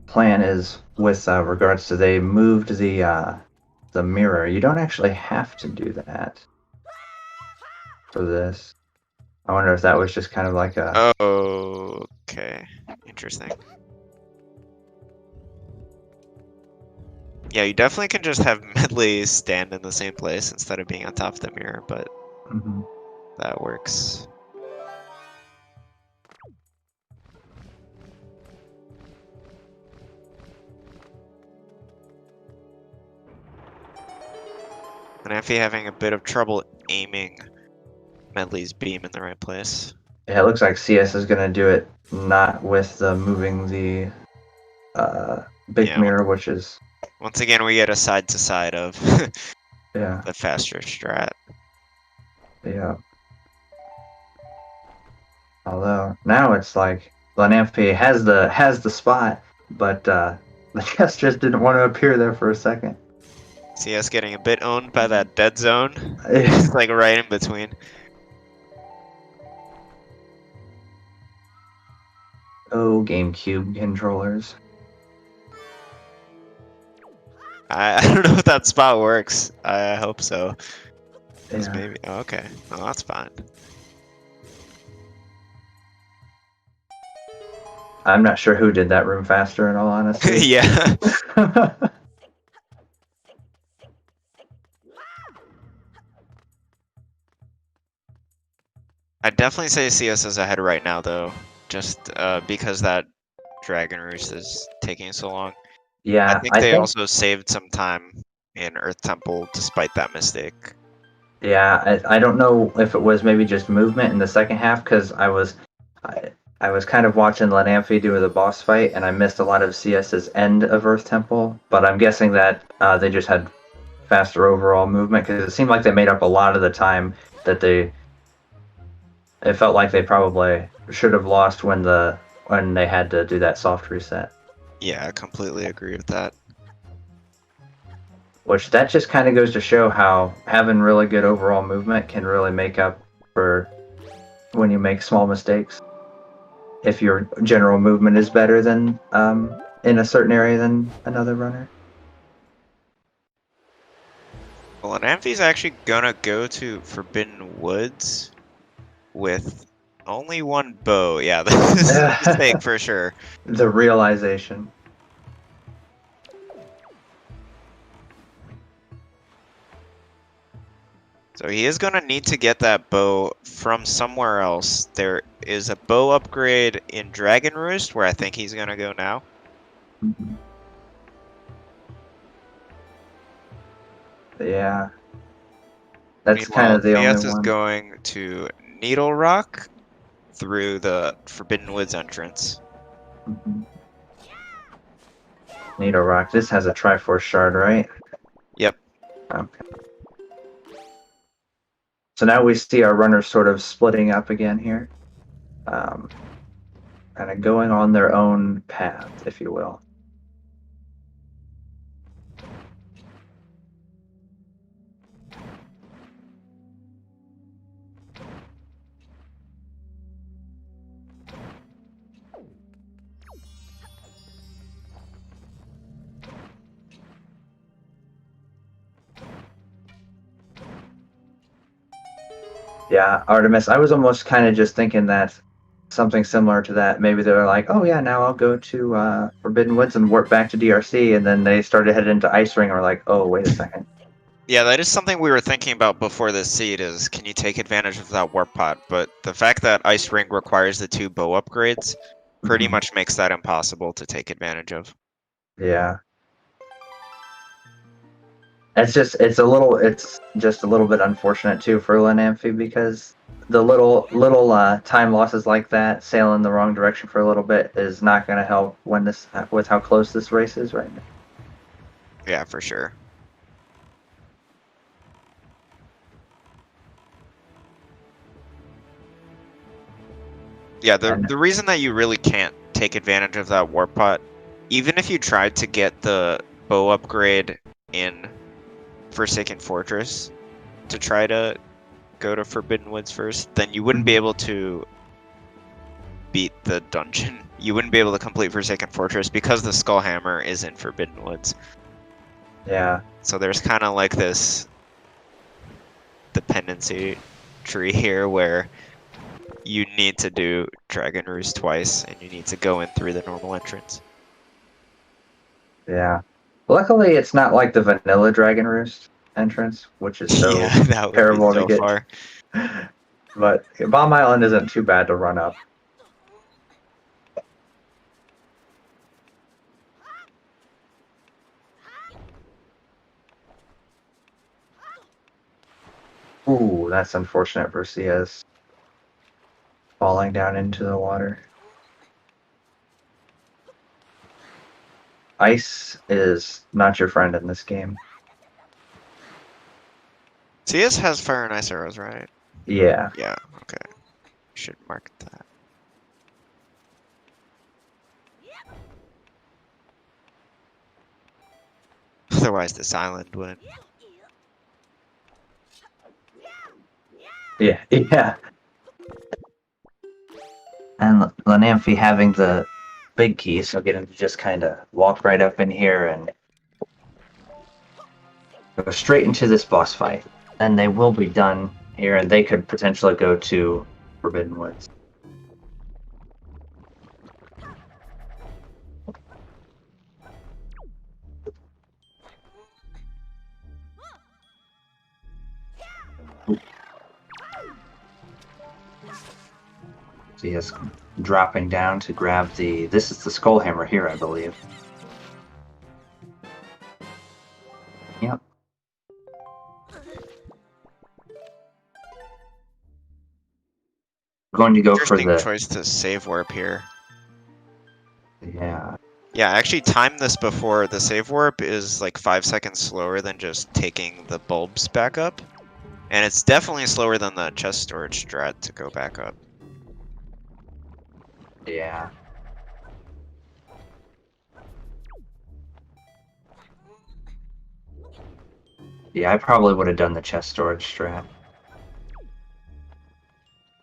plan is with regards to they moved the mirror. You don't actually have to do that for this. I wonder if that was just kind of like a... Oh, okay. Interesting. Yeah, you definitely can just have Medley stand in the same place instead of being on top of the mirror, but that works. Lenamphy having a bit of trouble aiming Medley's beam in the right place. Yeah, it looks like CS is going to do it not with moving the big mirror, which is... Once again, we get a side-to-side of yeah, the faster strat. Yeah. Although now it's like Lenamphy has the spot, but the chest just didn't want to appear there for a second. CS getting a bit owned by that dead zone. It's like right in between. Oh, GameCube controllers. I don't know if that spot works. I hope so. Yeah. Maybe. Oh, okay. Oh, that's fine. I'm not sure who did that room faster, in all honesty. Yeah. I'd definitely say CS is ahead right now, though, just because that Dragon Roost is taking so long. Yeah, I think they also saved some time in Earth Temple despite that mistake. Yeah, I don't know if it was maybe just movement in the second half, because I was kind of watching Lenamphy do the boss fight, and I missed a lot of CS's end of Earth Temple, but I'm guessing that they just had faster overall movement, because it seemed like they made up a lot of the time that it felt like they probably should have lost when they had to do that soft reset. Yeah, I completely agree with that. Which that just kind of goes to show how having really good overall movement can really make up for when you make small mistakes. If your general movement is better than in a certain area than another runner. Well, Lenamphy's actually gonna go to Forbidden Woods with only one bow. Yeah, this is a mistake for sure. The realization. So he is going to need to get that bow from somewhere else. There is a bow upgrade in Dragon Roost where I think he's going to go now. Mhm. Yeah. That's kind Meanwhile, of the only CS is one. going to Needle Rock through the Forbidden Woods entrance. Mhm. Needle Rock. This has a Triforce Shard, right? Yep. Okay. So now we see our runners sort of splitting up again here. Kind of going on their own path, if you will. Yeah, Artemis, I was almost kind of just thinking that something similar to that. Maybe they were like, oh yeah, now I'll go to Forbidden Woods and warp back to DRC, and then they started heading into Ice Ring and were like, oh, wait a second. Yeah, that is something we were thinking about before this seed is can you take advantage of that warp pod? But the fact that Ice Ring requires the 2 bow upgrades pretty Mhm. much makes that impossible to take advantage of. Yeah. It's just it's just a little bit unfortunate too for Lenamphy because the little time losses like that, sailing the wrong direction for a little bit, is not going to help when this with how close this race is right now. Yeah, for sure. Yeah, And the reason that you really can't take advantage of that warp pot, even if you tried to get the bow upgrade in Forsaken Fortress to try to go to Forbidden Woods first, then you wouldn't be able to beat the dungeon. You wouldn't be able to complete Forsaken Fortress because the Skull Hammer is in Forbidden Woods. yeah, So there's kind of like this dependency tree here where you need to do Dragon Roost twice and you need to go in through the normal entrance. yeah. Luckily, it's not like the vanilla Dragon Roost entrance, which is so Yeah, that would be terrible to so get. far. But Bomb Island isn't too bad to run up. Ooh, that's unfortunate for CS. Falling down into the water. Ice is not your friend in this game. CS has fire and ice arrows, right? Yeah. Yeah, okay. Should mark that. Otherwise, this island would. Yeah, yeah. And Lenamphy having the big key, so get him to just kind of walk right up in here and go straight into this boss fight. And they will be done here, and they could potentially go to Forbidden Woods. So he is dropping down to grab the... This is the Skull Hammer here, I believe. Yep. We're going to go for Interesting the... choice to save warp here. Yeah. Yeah, I actually timed this before. The save warp is like 5 seconds slower than just taking the bulbs back up. And it's definitely slower than the chest storage strat to go back up. Yeah. Yeah, I probably would have done the chest storage strat.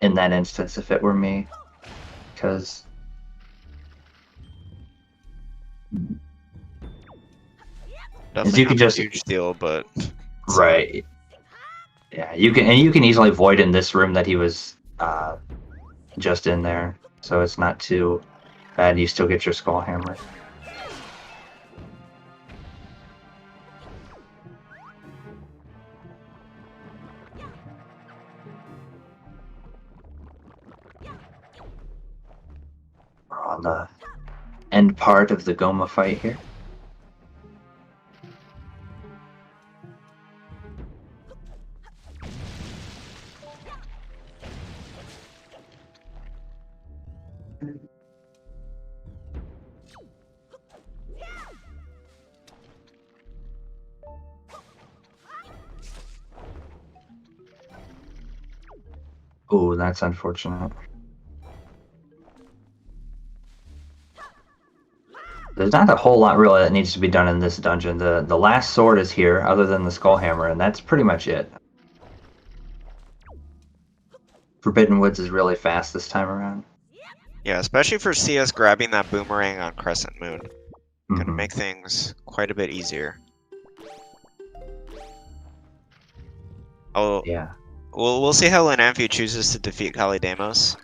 In that instance, if it were me. Because... Definitely you can not a just... huge deal, but... Right. Yeah, you can easily void in this room that he was just in there, so it's not too bad. You still get your Skull Hammer. on the end part of the Goma fight here. Oh, that's unfortunate. There's not a whole lot really that needs to be done in this dungeon. The last sword is here, other than the skull hammer, and that's pretty much it. Forbidden Woods is really fast this time around. Yeah, especially for CS grabbing that boomerang on Crescent Moon. Gonna Mhm. make things quite a bit easier. Oh, Yeah. we'll see how Lenamphy chooses to defeat Kalidamos.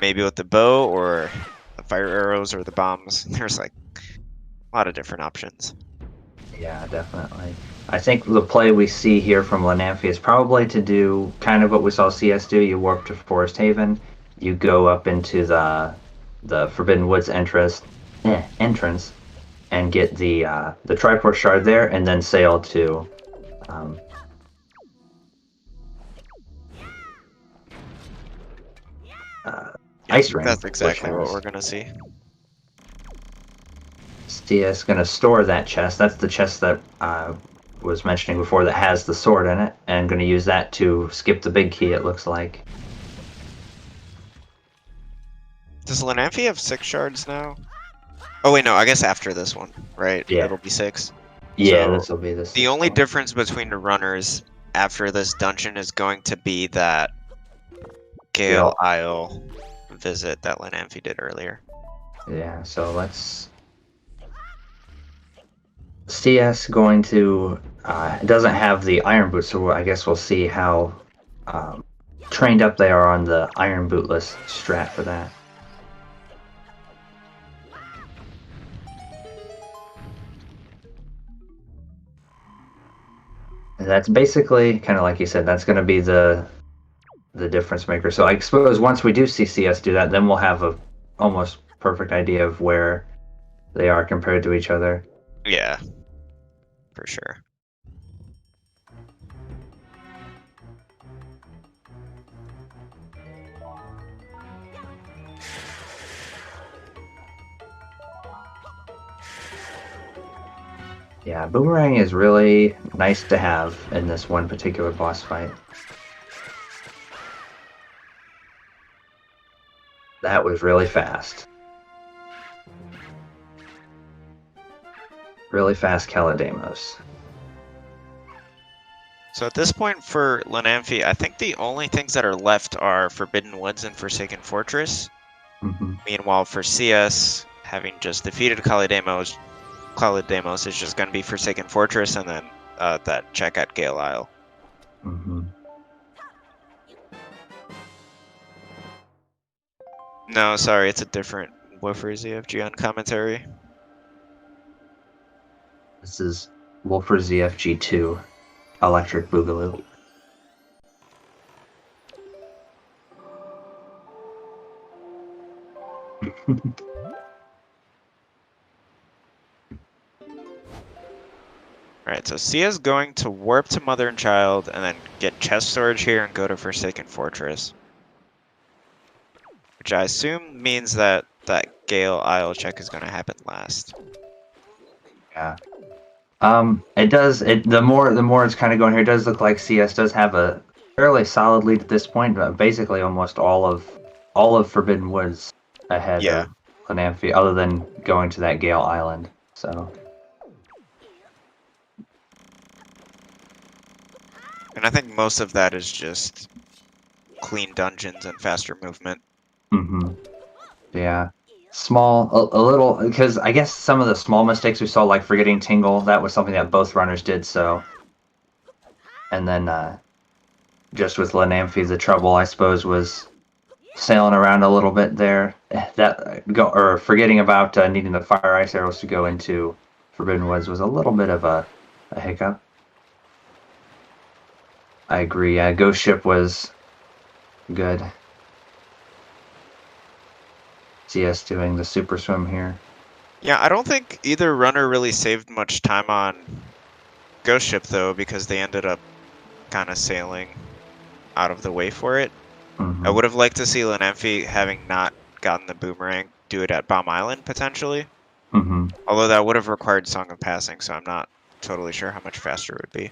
Maybe with the bow or the fire arrows or the bombs. There's like a lot of different options. Yeah, definitely. I think the play we see here from Lenamphy is probably to do kind of what we saw CS do. You warp to Forest Haven, you go up into the Forbidden Woods entrance, and get the Triport Shard there, and then sail to Ice Ring. That's exactly which what has- we're gonna see. CS gonna store that chest. That's the chest that was mentioning before that has the sword in it, and gonna use that to skip the big key. It looks like. Does Lenamphy have 6 shards now? Oh wait, no. I guess after this one, right? Yeah. It'll be 6. Yeah, So, this will be this. The only difference between the runners after this dungeon is going to be that Gale Isle visit that Lenamphy did earlier. Yeah, so let's. CS going to it doesn't have the iron boots, so I guess we'll see how trained up they are on the iron bootless strat for that. And that's basically kind of like you said. That's going to be the difference maker. So I suppose once we do see CS do that, then we'll have a almost perfect idea of where they are compared to each other. Yeah, for sure. Yeah, Boomerang is really nice to have in this one particular boss fight. That was really fast. Really fast Kalidamos. So at this point for Lenamphy, I think the only things that are left are Forbidden Woods and Forsaken Fortress. Mm-hmm. Meanwhile, for CS, having just defeated Kalidamos is just going to be Forsaken Fortress and then that check at Gale Isle. Mm-hmm. No, sorry, it's a different Woofer ZFG on commentary. This is Wolfer ZFG2, Electric Boogaloo. Alright, so Sia's going to warp to Mother and Child and then get chest storage here and go to Forsaken Fortress. Which I assume means that that Gale Isle check is going to happen last. Yeah. It does. The more it's kind of going here, it does look like CS does have a fairly solid lead at this point, but basically almost all of Forbidden Woods ahead of Lenamphy, other than going to that Gale Island. So. And I think most of that is just clean dungeons and faster movement. Mm-hmm. Yeah. Small, a little, because I guess some of the small mistakes we saw, like forgetting Tingle, that was something that both runners did, so. And then, just with Lenamphy, the trouble, I suppose, was sailing around a little bit there. Forgetting about needing the fire ice arrows to go into Forbidden Woods was a little bit of a hiccup. I agree, Ghost Ship was good. CS doing the super swim here. Yeah, I don't think either runner really saved much time on Ghost Ship, though, because they ended up kind of sailing out of the way for it. I would have liked to see Lenamphy, having not gotten the boomerang, do it at Bomb Island, potentially. Although that would have required Song of Passing, so I'm not totally sure how much faster it would be.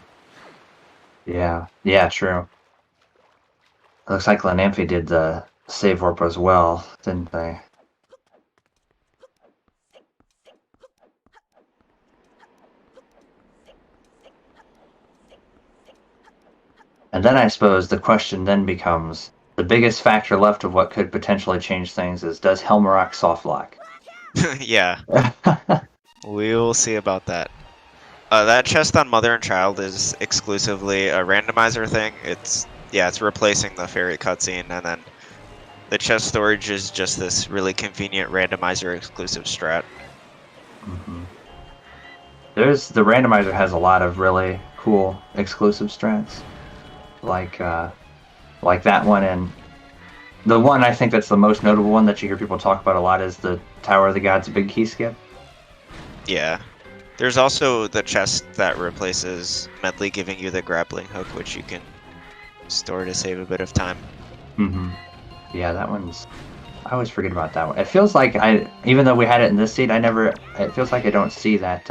Yeah, true. It looks like Lenamphy did the save warp as well, didn't they? And then I suppose the question then becomes, the biggest factor left of what could potentially change things is, does Helmarock soft lock? Yeah, we will see about that. That chest on Mother and Child is exclusively a randomizer thing. It's replacing the fairy cutscene, and then the chest storage is just this really convenient randomizer exclusive strat. The randomizer has a lot of really cool exclusive strats, like that one, and the one I think that's the most notable one that you hear people talk about a lot is the Tower of the Gods big key skip. Yeah. There's also the chest that replaces Medley giving you the grappling hook, which you can store to save a bit of time. Yeah, that one's... I always forget about that one. It feels like even though we had it in this seed, it feels like I don't see that,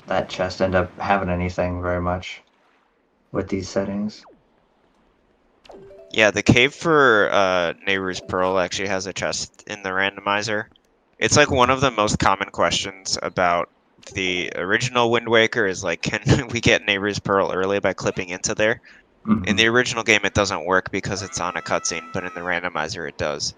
that chest end up having anything very much with these settings. Yeah, the cave for Nehru's Pearl actually has a chest in the randomizer. It's like one of the most common questions about the original Wind Waker is like, can we get Nehru's Pearl early by clipping into there? In the original game, it doesn't work because it's on a cutscene, but in the randomizer, it does.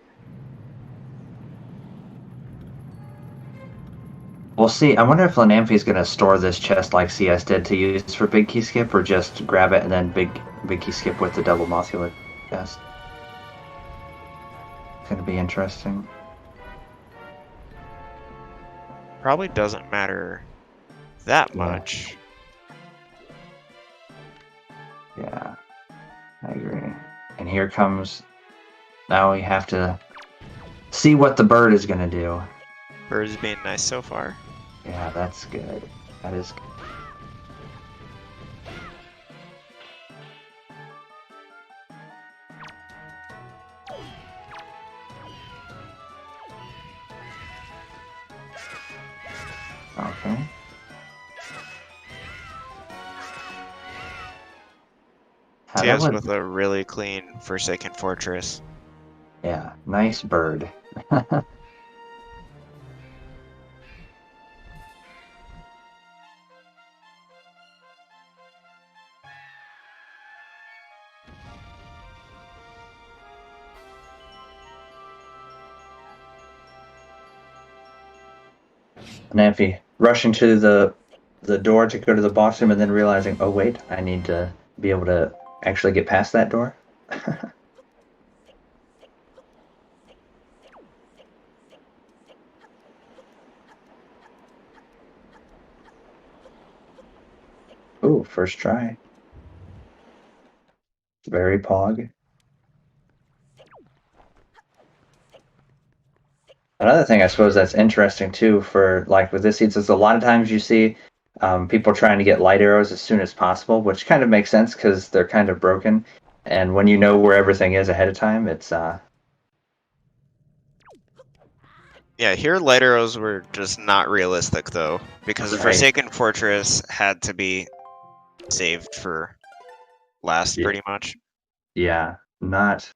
We'll see. I wonder if Lenamphy's going to store this chest like CS did to use for big key skip, or just grab it and then big key skip with the double Mothula chest. It's going to be interesting. Probably doesn't matter that much. Yeah, I agree. And here comes... Now we have to see what the bird is going to do. Bird's being nice so far. Yeah, that's good. That is good. Okay. TS with a really clean Forsaken Fortress. Yeah, nice bird. Lenamphy rushing to the door to go to the boss room and then realizing, oh wait, I need to be able to actually get past that door. Ooh, first try. Very pog. Another thing I suppose that's interesting too for like with this seeds is a lot of times you see people trying to get light arrows as soon as possible, which kind of makes sense because they're kind of broken. And when you know where everything is ahead of time, it's Yeah, here light arrows were just not realistic though, because the Forsaken Fortress had to be saved for last pretty much. Yeah, not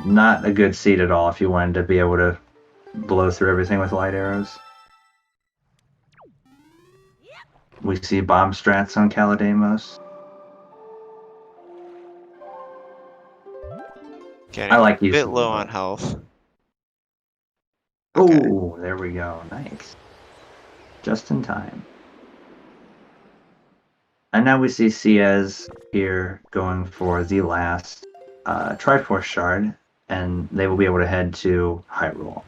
a good seed at all if you wanted to be able to blow through everything with light arrows. We see bomb strats on Calademos. Getting I like a bit using low on health. Okay. Oh, there we go. Nice. Just in time. And now we see SiYes here going for the last Triforce Shard, and they will be able to head to Hyrule.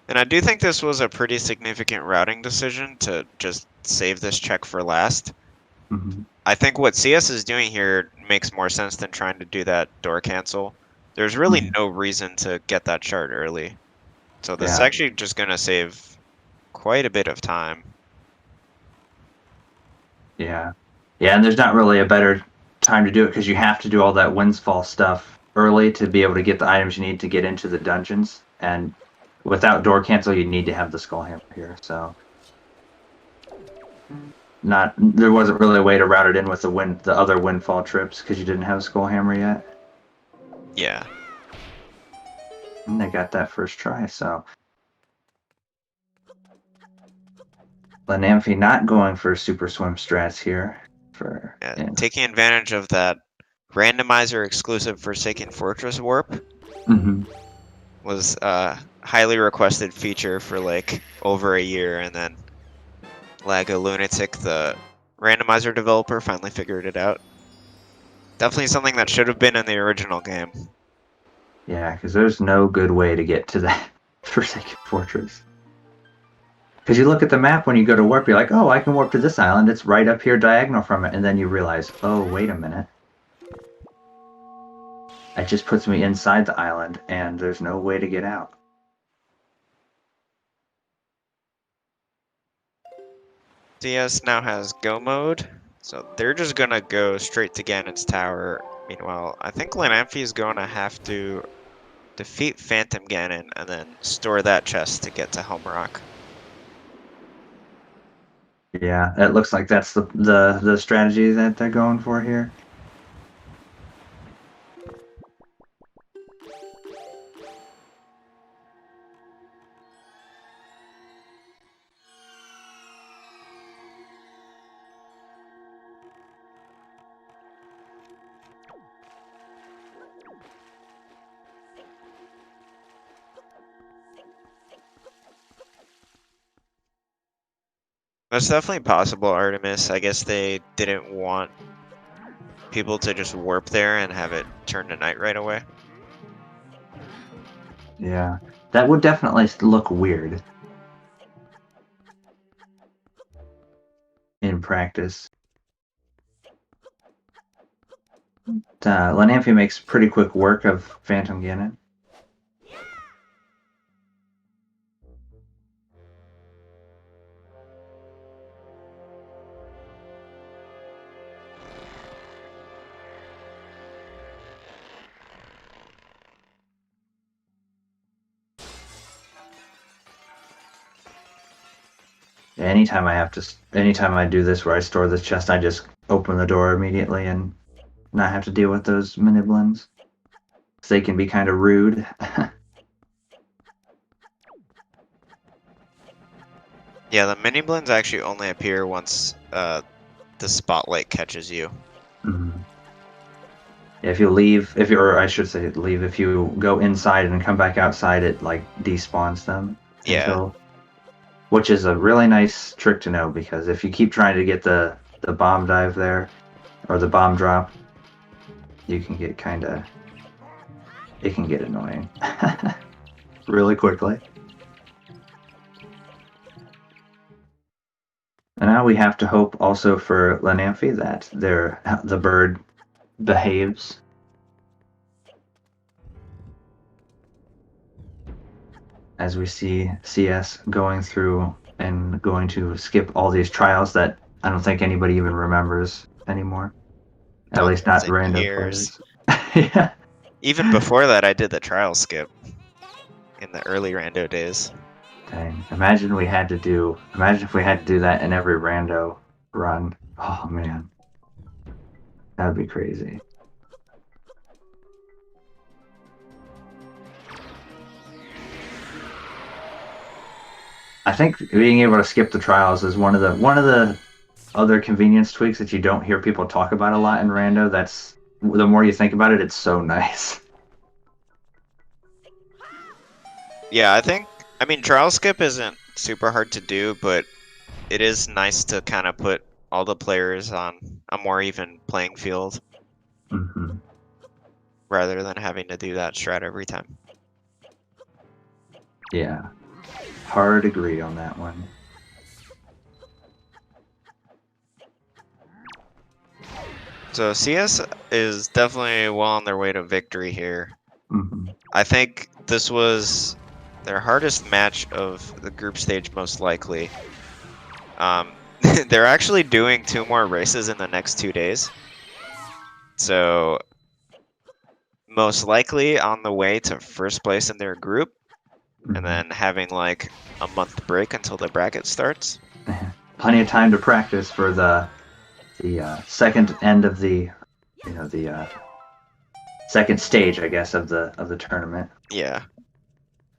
And I do think this was a pretty significant routing decision to just save this check for last. I think what CS is doing here makes more sense than trying to do that door cancel. There's really no reason to get that shard early. So this is actually just going to save quite a bit of time. Yeah. Yeah, and there's not really a better time to do it because you have to do all that windfall stuff early to be able to get the items you need to get into the dungeons. And without door cancel, you need to have the skull hammer here. So there wasn't really a way to route it in with the other windfall trips because you didn't have a skull hammer yet. Yeah. And they got that first try, so Lenamphy not going for super swim strats here. Taking advantage of that randomizer exclusive Forsaken Fortress warp was a highly requested feature for like over a year, and then Lago Lunatic, the randomizer developer, finally figured it out. Definitely something that should have been in the original game. Yeah, because there's no good way to get to that Forsaken Fortress. Because you look at the map when you go to warp, you're like, oh, I can warp to this island. It's right up here diagonal from it. And then you realize, oh, wait a minute. It just puts me inside the island, and there's no way to get out. CS now has go mode, so they're just going to go straight to Ganon's tower. Meanwhile, I think Lenamphy is going to have to defeat Phantom Ganon and then store that chest to get to Helm Rock. Yeah, it looks like that's the strategy that they're going for here. That's definitely possible, Artemis. I guess they didn't want people to just warp there and have it turn to night right away. Yeah, that would definitely look weird in practice. Lenamphy makes pretty quick work of Phantom Ganon. Anytime I do this where I store this chest, I just open the door immediately and not have to deal with those miniblins. They can be kind of rude. Yeah, the mini blends actually only appear once the spotlight catches you. If you leave, if you go inside and come back outside, it like despawns them. Yeah. Which is a really nice trick to know, because if you keep trying to get the bomb dive there, or the bomb drop, you can get it can get annoying really quickly. And now we have to hope also for Lenamphy that the bird behaves. As we see CS going through and going to skip all these trials that I don't think anybody even remembers anymore. At least not random players. Yeah. Even before that, I did the trial skip in the early rando days. Dang. Imagine if we had to do that in every rando run. Oh man. That would be crazy. I think being able to skip the trials is one of the other convenience tweaks that you don't hear people talk about a lot in rando. That's, the more you think about it, it's so nice. Yeah, I mean, trial skip isn't super hard to do, but it is nice to kind of put all the players on a more even playing field. Rather than having to do that strat every time. Yeah. Hard agree on that one. So CS is definitely well on their way to victory here. Hmm. I think this was their hardest match of the group stage, most likely. They're actually doing 2 more races in the next 2 days. So most likely on the way to first place in their group, and then having like a month break until the bracket starts. Plenty of time to practice for the second end of the second stage, I guess, of the tournament. Yeah.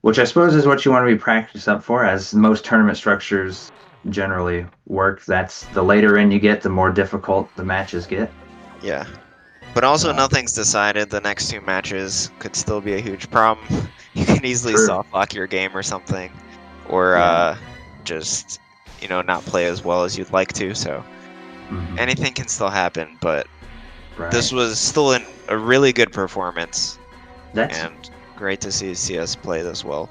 Which I suppose is what you want to be practiced up for, as most tournament structures generally work. That's the later in you get, the more difficult the matches get. Yeah. But also, nothing's decided. The next 2 matches could still be a huge problem. You can easily soft lock your game or something, or just not play as well as you'd like to. So anything can still happen. But this was still a really good performance, and great to see CS play this well.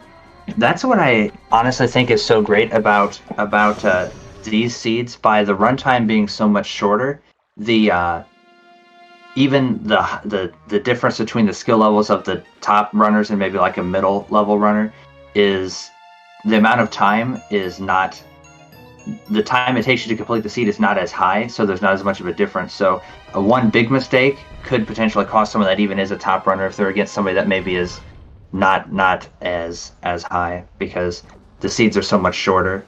That's what I honestly think is so great about these seeds. By the runtime being so much shorter, even the difference between the skill levels of the top runners and maybe like a middle level runner is the amount of time is not, the time it takes you to complete the seed is not as high, so there's not as much of a difference. So one big mistake could potentially cost someone that even is a top runner if they're against somebody that maybe is not as high, because the seeds are so much shorter.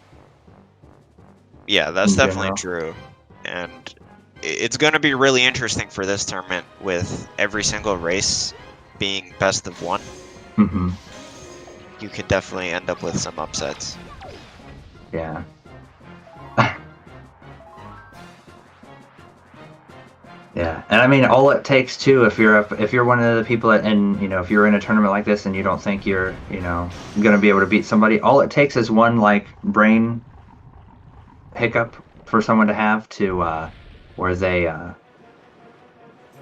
Yeah, that's definitely true. And it's going to be really interesting for this tournament with every single race being best of 1. Mm-hmm. You could definitely end up with some upsets. Yeah. Yeah, and I mean, all it takes too, if you're one of the people that, and if you're in a tournament like this and you don't think you're gonna be able to beat somebody, all it takes is one like brain hiccup for someone to have to where they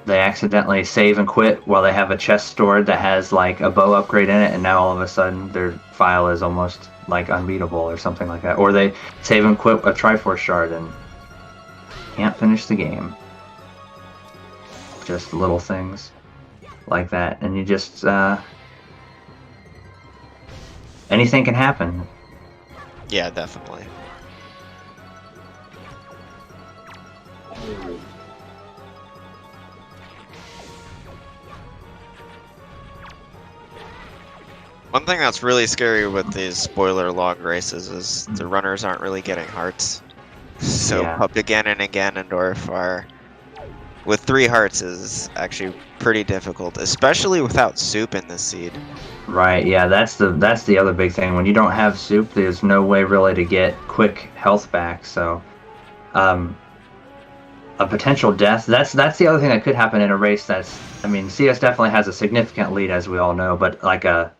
accidentally save and quit while they have a chest stored that has like a bow upgrade in it, and now all of a sudden their file is almost like unbeatable or something like that, or they save and quit a Triforce shard and can't finish the game. Just little things like that, and you just anything can happen. Yeah, definitely. One thing that's really scary with these spoiler log races is the runners aren't really getting hearts. So Pup again and Ganondorf are, with 3 hearts, is actually pretty difficult, especially without soup in this seed. Right, yeah, that's the other big thing. When you don't have soup, there's no way really to get quick health back. So, a potential death. That's the other thing that could happen in a race. CS definitely has a significant lead, as we all know, but like a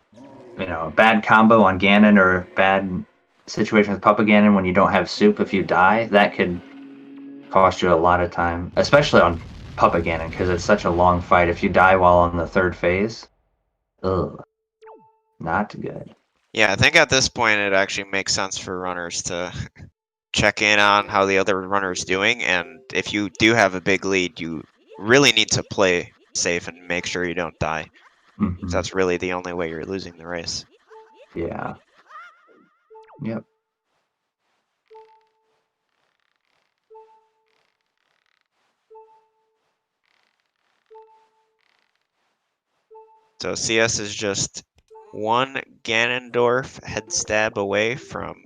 bad combo on Ganon or bad situation with Papa Ganon when you don't have soup, if you die, that could cost you a lot of time, especially on Papa Ganon, because it's such a long fight. If you die while on the 3rd phase, not good. Yeah, I think at this point it actually makes sense for runners to check in on how the other runner's doing, and if you do have a big lead, you really need to play safe and make sure you don't die. Mm-hmm. That's really the only way you're losing the race. Yeah. Yep. So CS is just 1 Ganondorf head stab away from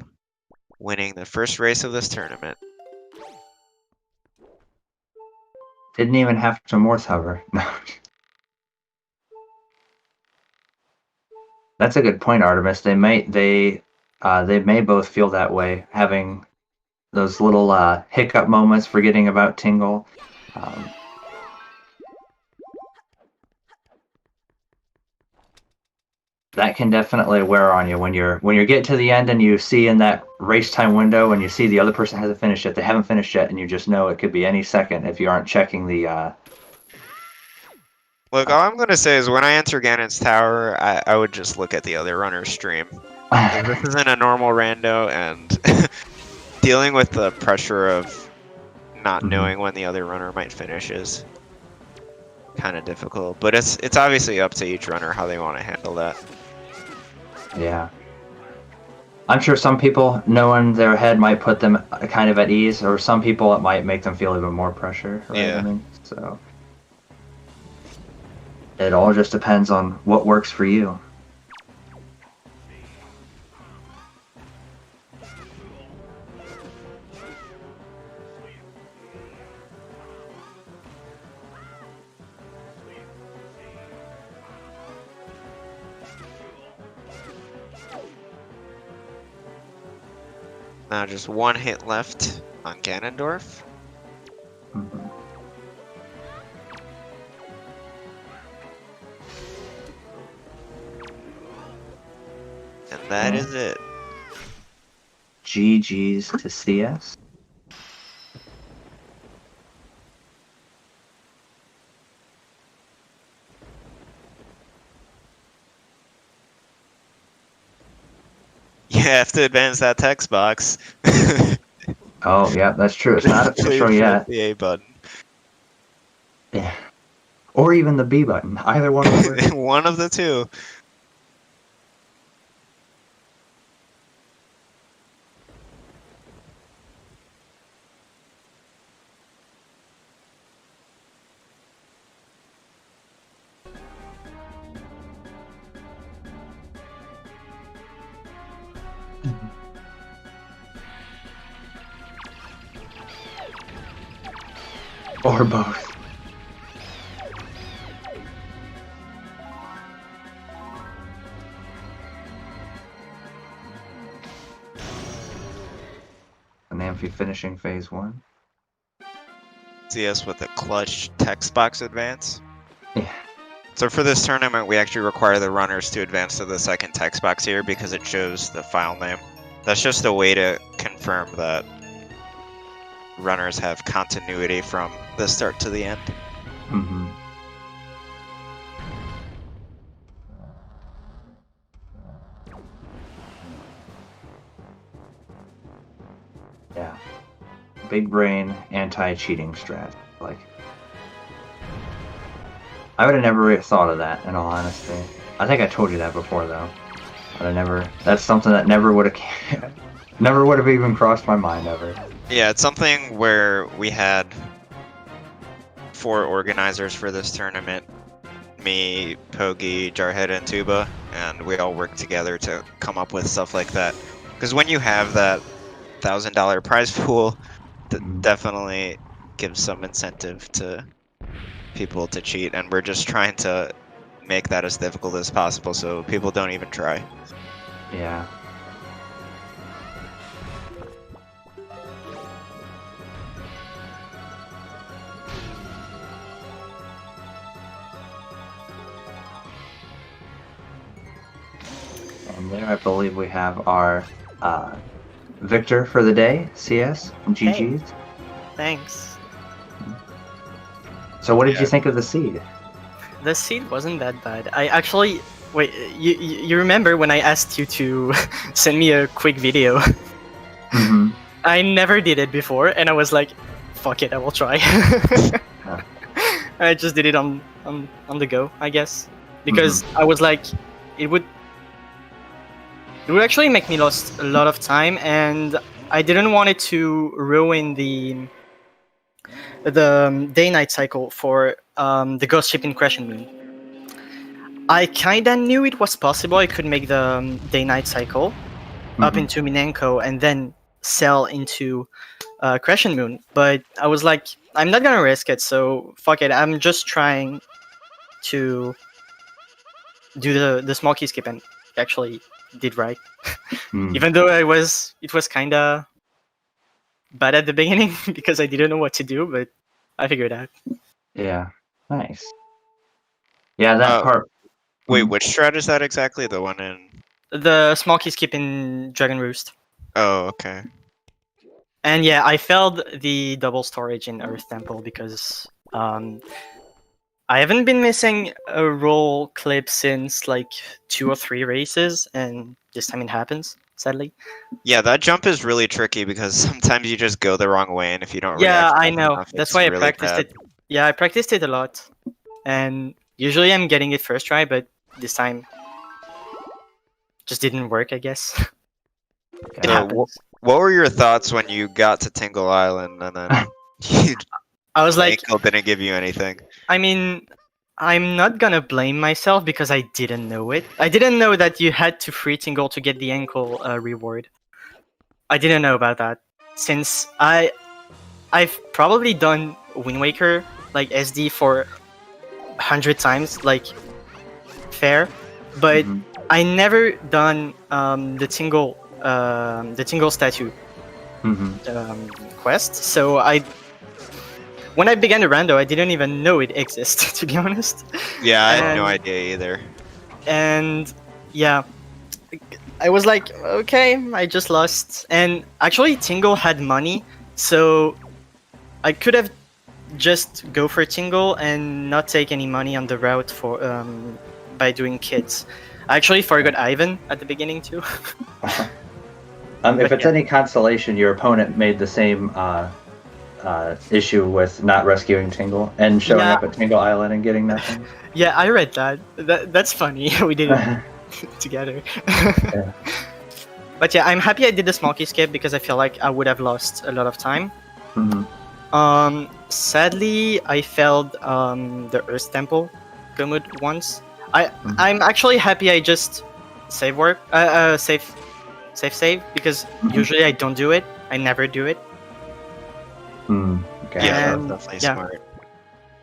winning the first race of this tournament. Didn't even have to Morse hover. That's a good point, Artemis. They may both feel that way, having those little hiccup moments, forgetting about Tingle. That can definitely wear on you when you're getting to the end and you see in that race time window and you see the other person hasn't finished yet. They haven't finished yet, and you just know it could be any second if you aren't checking the. Look, all I'm gonna say is when I enter Ganon's tower, I would just look at the other runner's stream. This isn't a normal rando, and dealing with the pressure of not knowing when the other runner might finish is kind of difficult. But it's obviously up to each runner how they want to handle that. Yeah. I'm sure some people, knowing their head might put them kind of at ease, or some people it might make them feel even more pressure, right? Yeah. I mean, so it all just depends on what works for you. Now just one hit left on Ganondorf. Mhm. And that is it. GG's to CS. You have to advance that text box. Oh, yeah, that's true. It's not official Please yet. press the A button. Yeah. Or even the B button. Either one will work. One of the two. Or both. Lenamphy finishing phase 1. CS with a clutch text box advance. Yeah. So for this tournament, we actually require the runners to advance to the second text box here because it shows the file name. That's just a way to confirm that runners have continuity from the start to the end. Mm-hmm. Yeah. Big brain anti-cheating strat. Like, I would have never really thought of that, in all honesty. I think I told you that before, though. But I never. That's something that never would have, never would have even crossed my mind ever. Yeah, it's something where we had 4 organizers for this tournament. Me, Pogi, Jarhead, and Tuba, and we all worked together to come up with stuff like that. Because when you have that $1,000 prize pool, definitely gives some incentive to people to cheat, and we're just trying to make that as difficult as possible so people don't even try. Yeah. And there I believe we have our victor for the day, CS, from GG's. Hey. Thanks. So what did Yeah. you think of the seed? The seed wasn't that bad. I actually wait. You remember when I asked you to send me a quick video? Mm-hmm. I never did it before, and I was like, "Fuck it, I will try." I just did it on the go, I guess, because I was like, it would actually make me lost a lot of time, and I didn't want it to ruin the day-night cycle for the ghost ship in Crescent Moon. I kinda knew it was possible I could make the day-night cycle up into Minenko and then sell into Crescent Moon, but I was like, I'm not gonna risk it, so fuck it. I'm just trying to do the small key skip, and actually did right. Even though it was kinda bad at the beginning because I didn't know what to do, but I figured out. Yeah, nice. Yeah, that part. Wait, which strat is that exactly? The one in... The small key skip in Dragon Roost. Oh, okay. And yeah, I failed the double storage in Earth Temple because I haven't been missing a roll clip since like 2 or 3 races, and this time it happens, sadly. Yeah, that jump is really tricky because sometimes you just go the wrong way, and if you don't Yeah, react I fast know. enough, That's it's why I really practiced bad. it. Yeah, I practiced it a lot. and usually I'm getting it first try, but this time just didn't work, I guess. It So happens. what were your thoughts when you got to Tingle Island and then I was like, Ankle didn't give you anything? I mean, I'm not gonna blame myself because I didn't know it. I didn't know that you had to free Tingle to get the ankle reward. I didn't know about that since I've probably done Wind Waker like SD for 100 times, like fair, but Mhm. I never done the Tingle statue quest. So when I began the rando, I didn't even know it existed, to be honest. Yeah, I had no And- idea either. And yeah, I was like, okay, I just lost. And actually, Tingle had money, so I could have just go for Tingle and not take any money on the route for by doing kids. I actually forgot Ivan at the beginning too. If But it's yeah. any consolation, your opponent made the same issue with not rescuing Tingle and showing Yeah. up at Tingle Island and getting nothing. Yeah, I read that. That's funny. We did it together. But yeah, I'm happy I did the small key skip because I feel like I would have lost a lot of time. Mhm. Sadly, I failed the Earth Temple Gomud once. Mhm. I'm actually happy I just save because Mhm. usually I don't do it. I never do it. Okay. Yeah, And- that's definitely yeah. smart.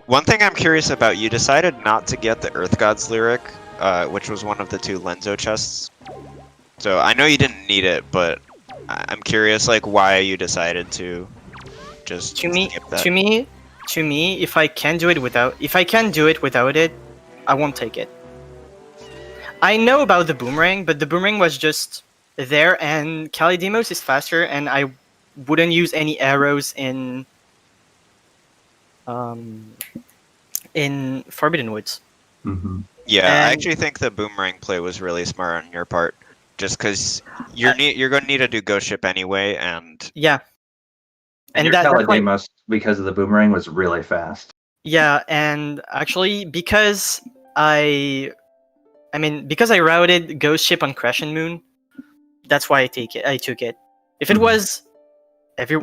One thing I'm curious about, you decided not to get the Earth Gods lyric, which was one of the 2 Lenzo chests. So I know you didn't need it, but I'm curious, like, why you decided to just To me, skip that. to me, if I can do it without it, I won't take it. I know about the boomerang, but the boomerang was just there, and Kalidimos is faster, and I wouldn't use any arrows in Forbidden Woods. Mhm. Yeah, I And- actually think the boomerang play was really smart on your part, just because you're going to need to do Ghost Ship anyway, and Yeah, And your that's why. Calademos, because of the boomerang, was really fast. Yeah, and actually, because I routed Ghost Ship on Crescent Moon, that's why I took it. If it Mhm. was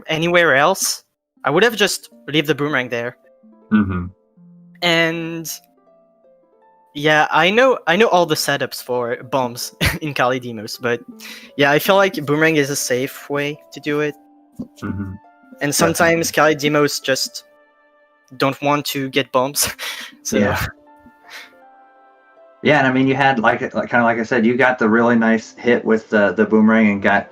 anywhere else, I would have just leave the boomerang there. Mm-hmm. And yeah, I know all the setups for bombs in Kalidimos, but yeah, I feel like boomerang is a safe way to do it. Mm-hmm. And sometimes Kalidimos just don't want to get bombs. So Yeah. Yeah, and I mean, you had like kind of like I said, you got the really nice hit with the boomerang and got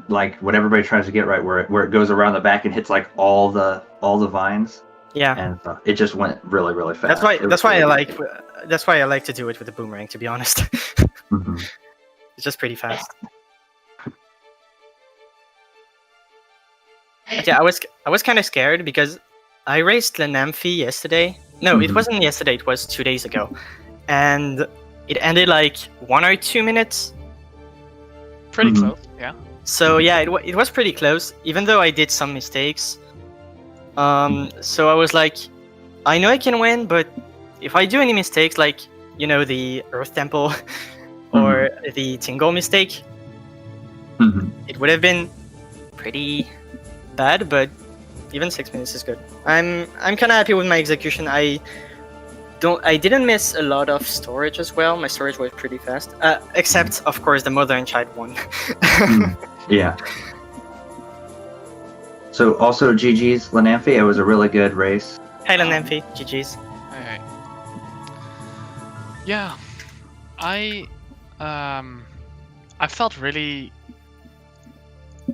like what everybody tries to get right, where it goes around the back and hits like all the vines, yeah. and it just went really really fast. That's why It was that's why I really like to do it with the boomerang, to be honest. good. Mhm. It's just pretty fast. But yeah, I was kind of scared because I raced Lenamphy yesterday. No, it Mhm. wasn't yesterday. It was 2 days ago, and it ended like 1 or 2 minutes. Pretty Mhm. close, yeah. So yeah, it was pretty close, even though I did some mistakes. So I was like, I know I can win, but if I do any mistakes, like the Earth Temple or the Tingle mistake, Mhm. it would have been pretty bad. But even 6 minutes is good. I'm kind of happy with my execution. I didn't miss a lot of storage as well. My storage was pretty fast, except of course the mother and child one. Yeah. So also GG's Lenamphy. It was a really good race. Hey Lenamphy, GG's. Alright. Yeah, I felt really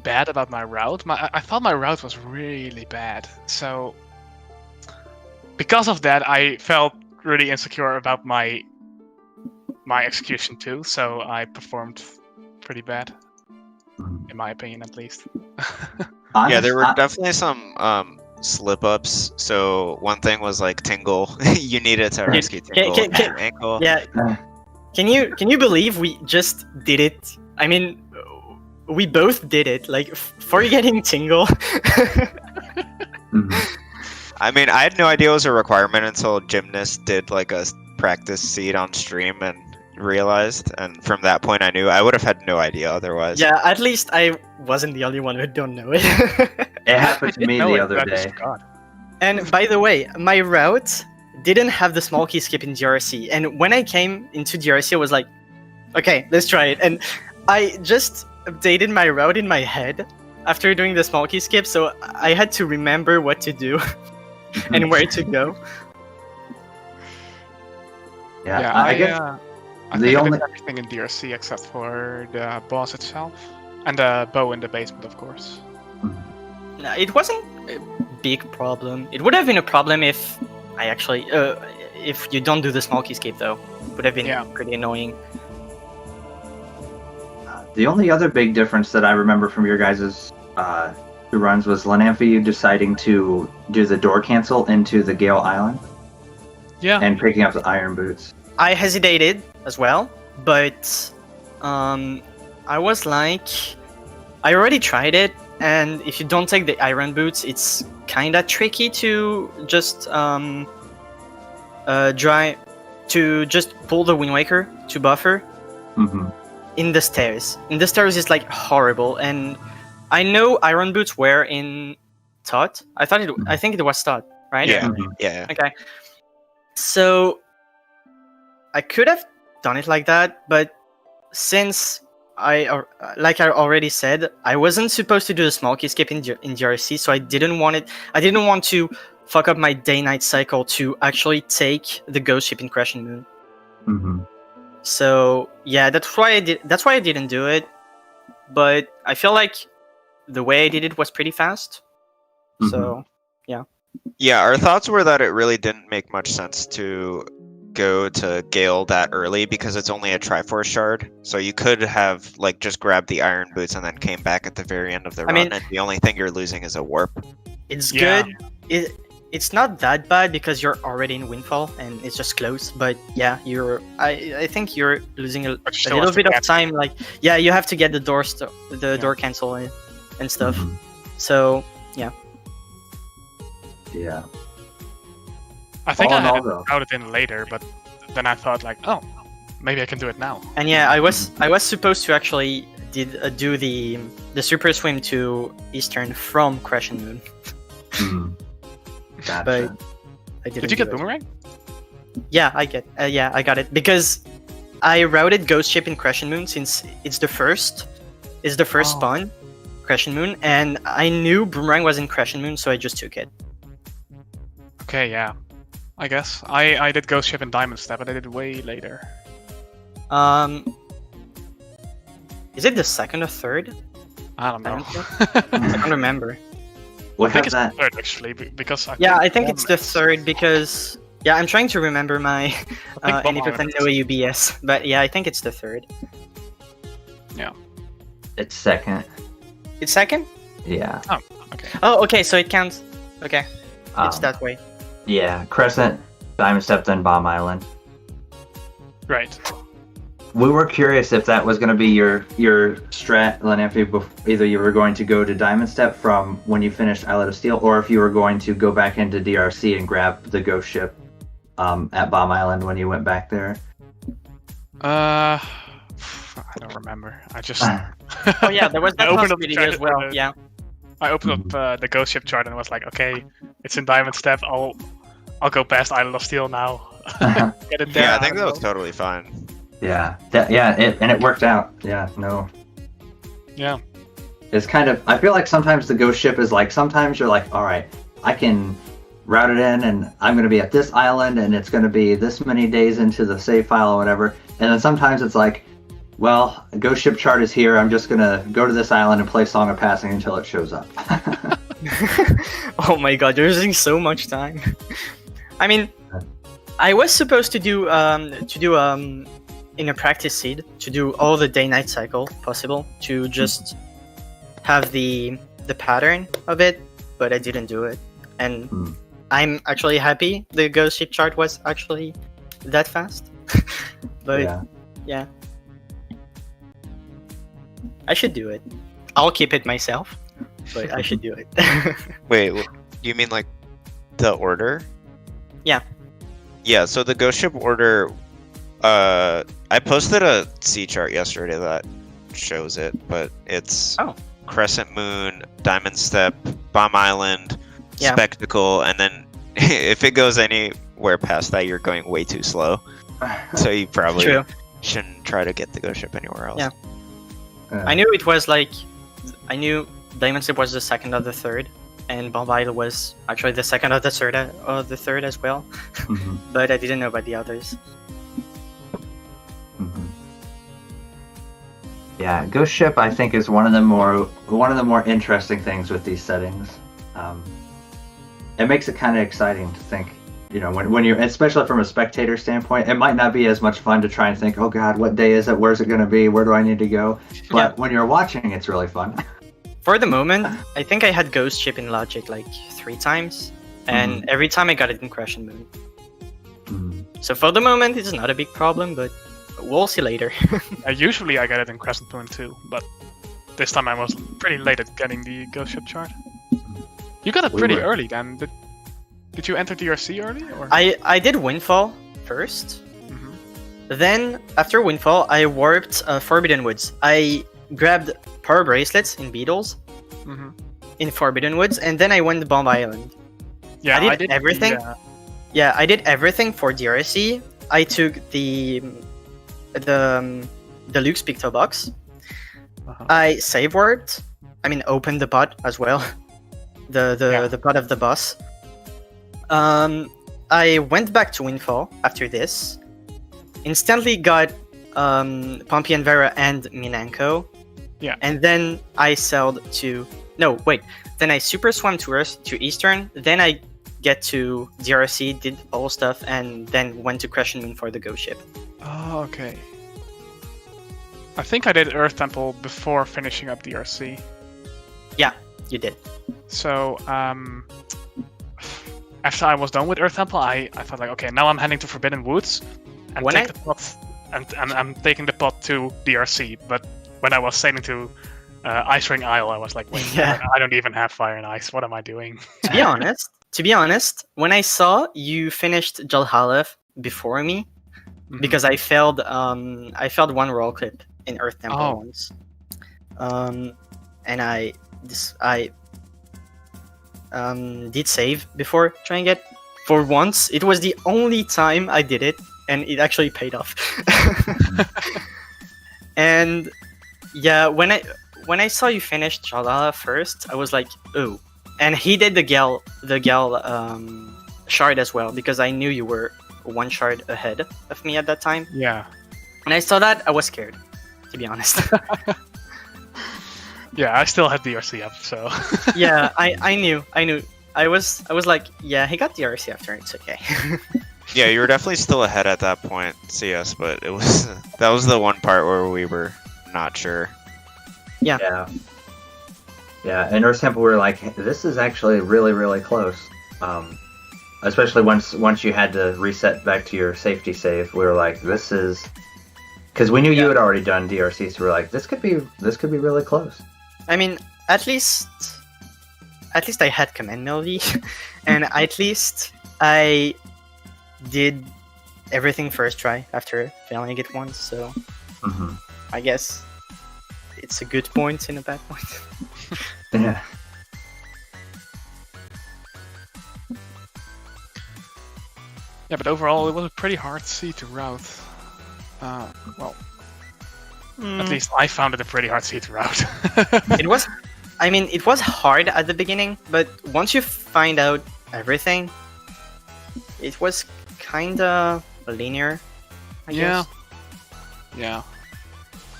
bad about my route. I thought my route was really bad. So because of that, I felt really insecure about my execution too. So I performed pretty bad, Mhm. in my opinion, at least. yeah, there were Honest- definitely some slip ups. So one thing was like Tingle. You needed to rescue Tingle can- with your ankle. Yeah. Can you believe we just did it? I mean, we both did it. Like forgetting Tingle. Mhm. I mean, I had no idea it was a requirement until Gymnast did like a practice seed on stream and realized, and from that point I knew. I would have had no idea otherwise. Yeah, at least I wasn't the only one who don't know it. It happened to me the other I just day. forgot. And by the way, my route didn't have the small key skip in DRC. And when I came into DRC, I was like, okay, let's try it. And I just updated my route in my head after doing the small key skip, so I had to remember what to do and where to go. Yeah, I guess I the think I only- did everything in DRC except for the boss itself and the bow in the basement, of course. No, it wasn't a big problem. It would have been a problem if I actually, if you don't do the small key skip though. It would have been Yeah. pretty annoying. the only other big difference that I remember from your guys' runs was Lenamphy deciding to do the door cancel into the Gale Island Yeah. and picking up the iron boots. I hesitated as well, but I was like, I already tried it, and if you don't take the iron boots, it's kinda tricky to just pull the Wind Waker to buffer Mm-hmm. in the stairs. In the stairs is like horrible, and I know iron boots were in Tot. I think it was Tot, right? Yeah, Mhm. yeah. Okay. So I could have done it like that, but since like I already said, I wasn't supposed to do the small key skip in GRC, so I didn't want it. I didn't want to fuck up my day-night cycle to actually take the ghost ship in Crescent Moon. Mm-hmm. So yeah, that's why I didn't do it. But I feel like the way I did it was pretty fast. Mm-hmm. So Yeah, our thoughts were that it really didn't make much sense to go to Gale that early because it's only a Triforce shard. So you could have like just grabbed the iron boots and then came back at the very end of the run, mean- and the only thing you're losing is a warp. it's Yeah. good. It's not that bad because you're already in Windfall and it's just close. But yeah, I think you're losing a But you still little have to bit of get- time. Like yeah, you have to get the door cancel and stuff. Mhm. So Yeah. I think All I in had all, it though. routed in later, but then I thought like, oh, maybe I can do it now. and yeah, I was supposed to actually do the super swim to Eastern from Crescent Moon. Mm-hmm. Gotcha. But I didn't. Did you do get it. boomerang? Yeah, I got it because I routed Ghost Ship in Crescent Moon since it's the first Oh. spawn, Crescent Moon, and I knew Boomerang was in Crescent Moon, so I just took it. Okay, yeah. I guess I did Ghost Ship and Diamond Step, but I did it way later. Is it the second or third? I don't know. I don't remember. What I think has it's that? the third actually, because I think it's the third because yeah, I'm trying to remember my I think any Bomb percent Island no UBS, but yeah, I think it's the third. It's second. It's second? Yeah. Okay. Oh, okay, so it counts. Okay, it's Um, that way. Yeah. Crescent, Diamond Step, then Bomb Island. Right. We were curious if that was going to be your strat, Lenamphy. Either you were going to go to Diamond Step from when you finished Islet of Steel, or if you were going to go back into DRC and grab the ghost ship at Bomb Island when you went back there. I don't remember. I just Oh yeah, there was I that opened up the possibility as chart well. for the- Yeah. I opened up the Ghost Ship chart and was like, okay, it's in Diamond Step. I'll go past Island of Steel now. Get it there. Yeah, I think that was totally fine. Yeah, it worked out. Yeah, no. Yeah. It's kind of, I feel like sometimes the ghost ship is like, sometimes you're like, all right, I can route it in and I'm going to be at this island and it's going to be this many days into the save file or whatever. And then sometimes it's like, well, a ghost ship chart is here. I'm just going to go to this island and play Song of Passing until it shows up. Oh my god, you're losing so much time. I mean, I was supposed to do in a practice seed to do all the day-night cycle possible to just have the pattern of it, but I didn't do it, and I'm actually happy the ghost ship chart was actually that fast. But yeah, I should do it. I'll keep it myself, but I should do it. Wait, you mean like the order? Yeah. Yeah, so the ghost ship order, I posted a sea chart yesterday that shows it, but it's Oh. Crescent Moon, Diamond Step, Bomb Island, Yeah. Spectacle, and then if it goes anywhere past that, you're going way too slow. So you probably True. shouldn't try to get the ghost ship anywhere else. Yeah. I knew it was like, I knew Diamond Step was the second or the third, and Bomb Island was actually the second or the third as well. Mhm. But I didn't know about the others. Mhm. Yeah, Ghost Ship I think is one of the more interesting things with these settings. It makes it kind of exciting to think, when you're, especially from a spectator standpoint, it might not be as much fun to try and think, oh god, what day is it? Where's it going to be? Where do I need to go? But when you're watching, it's really fun. For the moment, I think I had Ghost Ship in Logic like 3 times, and every time I got it in Crescent Moon. Mhm. So for the moment, it's not a big problem, but we'll see later. Usually I get it in Crescent Moon too, but this time I was pretty late at getting the ghost ship chart. You got it We pretty were. early then. Did you enter DRC early? Or? I did Windfall first. Mhm. Then, after Windfall, I warped Forbidden Woods. I grabbed Power Bracelets in Beetles, Mhm. in Forbidden Woods, and then I went to Bomb Island. Yeah, I did everything. Yeah, I did everything for DRC. I took the Luke's Picto box. Uh-huh. I save warped. I mean, opened the pod as well. The pod of the boss. I went back to Windfall after this. Instantly got Pompey and Vera and Minanko. Yeah. And then I sailed to... No, wait. Then I super swam to Eastern. Then I get to DRC, did all stuff, and then went to Crescent Moon for the Ghost Ship. Oh, okay. I think I did Earth Temple before finishing up DRC. Yeah, you did. So, after I was done with Earth Temple, I thought like, okay, now I'm heading to Forbidden Woods and When take I- the pot, and I'm taking the pot to DRC. But when I was sailing to Ice Ring Isle, I was like, wait, Yeah. I don't even have fire and ice. What am I doing? To be honest, when I saw you finished Jalhalef before me, Mhm. because I failed one roll clip in Earth Temple Oh. once, and I did save before trying it. For once, it was the only time I did it, and it actually paid off. And yeah, when I saw you finish Jalala first, I was like, ooh. And he did the Gal shard as well, because I knew you were 1 shard ahead of me at that time. Yeah. And I saw that, I was scared, to be honest. Yeah, I still had DRC up, so. Yeah, I knew. I was like, yeah, he got DRC after, it's okay. Yeah, you were definitely still ahead at that point, CS, but that was the one part where we were not sure. Yeah. Yeah, in Earth Temple we were like, this is actually really, really close. Especially once you had to reset back to your safety save, we were like, this is... Because we knew you had already done DRC, so we were like, this could be really close. I mean, at least I had command melody, and at least I did everything first try after failing it once, so Mm-hmm. I guess it's a good point and a bad point. Yeah. Yeah, but overall, it was a pretty hard sea to route. Well, at least I found it a pretty hard sea to route. It was, I mean, it was hard at the beginning, but once you find out everything, it was kinda linear, I guess. Yeah.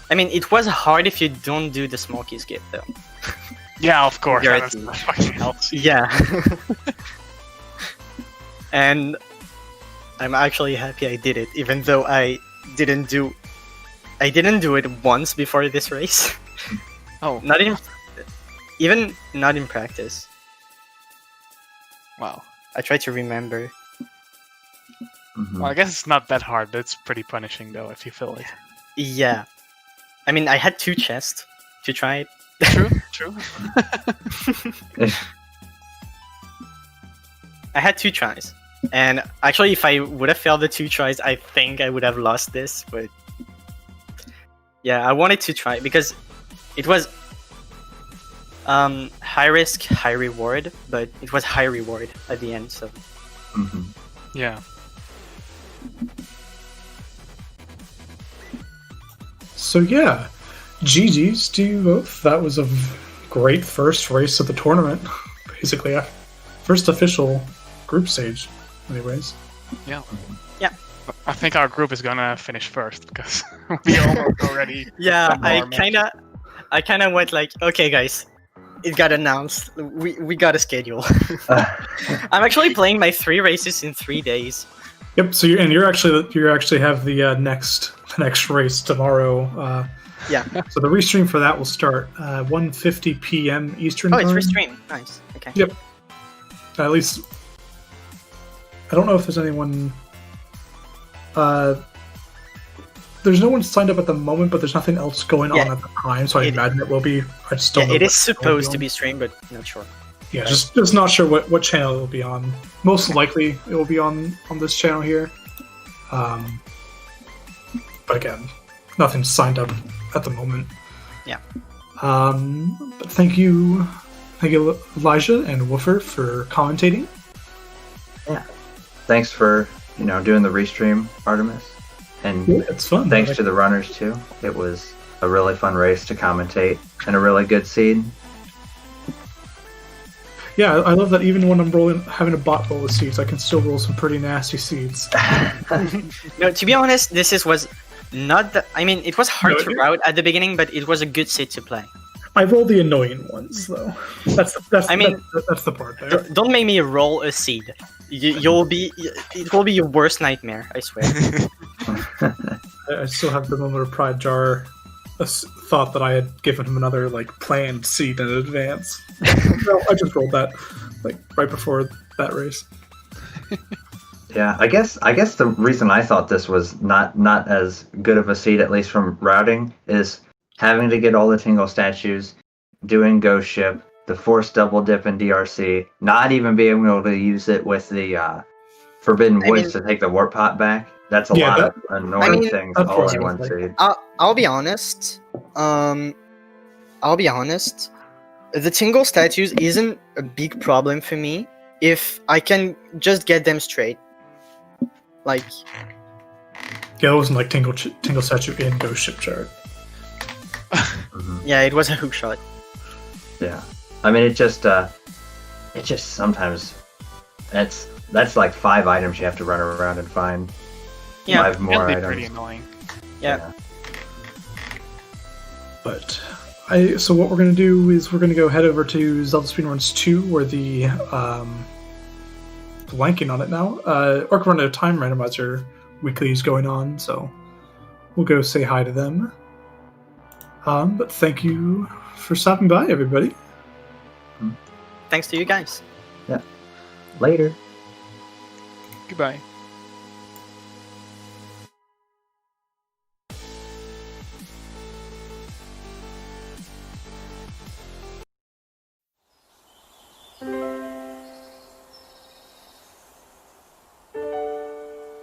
I mean, it was hard if you don't do the smoky skip, though. Yeah, of course. You're That right. is fucking helps. Yeah. And I'm actually happy I did it, even though I didn't do it once before this race. Oh, Not in practice. wow. I try to remember. Mm-hmm. Well, I guess it's not that hard, but it's pretty punishing, though, if you feel it. Yeah. I mean, I had 2 chests to try it. True. I had 2 tries, and actually, if I would have failed the 2 tries, I think I would have lost this. But yeah, I wanted to try because it was high risk, high reward, but it was high reward at the end. So Yeah. So yeah, GG's to you both. That was a great first race of the tournament. Basically, first official group stage. Anyways. Yeah. Yeah. I think our group is gonna finish first because we almost already. Yeah, I Normal. kind of went like, okay, guys, it got announced. We got a schedule. I'm actually playing my 3 races in 3 days. Yep. So you actually have the next race tomorrow. Yeah. So the restream for that will start 1:50 p.m. Eastern Oh, time. it's restream. Nice. Okay. Yep. At least I don't know if there's anyone. There's no one signed up at the moment, but there's nothing else going on at the time, so I imagine it will be. I just don't know. It is what supposed to be streamed, but not sure. Yeah, just not sure what channel it will be on. Most likely, it will be on this channel here. But again, nothing's signed up at the moment. Yeah. But thank you, Elijah and Woofer, for commentating. Yeah. Thanks for doing the restream, Artemis, and Yeah, it's fun. thanks to the runners too. It was a really fun race to commentate and a really good seed. Yeah, I love that even when I'm having a bot roll with seeds, I can still roll some pretty nasty seeds. No, to be honest, was not the. I mean, it was hard to No, route at the beginning, but it was a good seed to play. I roll the annoying ones though. That's the part there. Don't make me roll a seed. It will be your worst nightmare. I swear. I still have the moment of pride jar. Thought that I had given him another planned seed in advance. No, I just rolled that right before that race. Yeah, I guess the reason I thought this was not as good of a seed, at least from routing, is having to get all the Tingle statues, doing Ghost Ship, the forced double dip in DRC, not even being able to use it with the Forbidden Woods to take the Warp Pot back. That's a lot of annoying things all in one seed. I'll be honest. The Tingle statues isn't a big problem for me if I can just get them straight. Yeah, it wasn't Tingle statue in Ghost Ship chart. Yeah, it was a hook shot. Yeah, I mean it just sometimes that's 5 items you have to run around and find. Yeah, 5 more It'll be items. pretty annoying. Yeah. But so what we're gonna do is we're gonna go head over to ZeldaSpeedRuns 2, where the blanking on it now. Orc Run Out of Time Randomizer weekly is going on, so we'll go say hi to them. But thank you for stopping by, everybody. Thanks to you guys. Yeah. Later. Goodbye.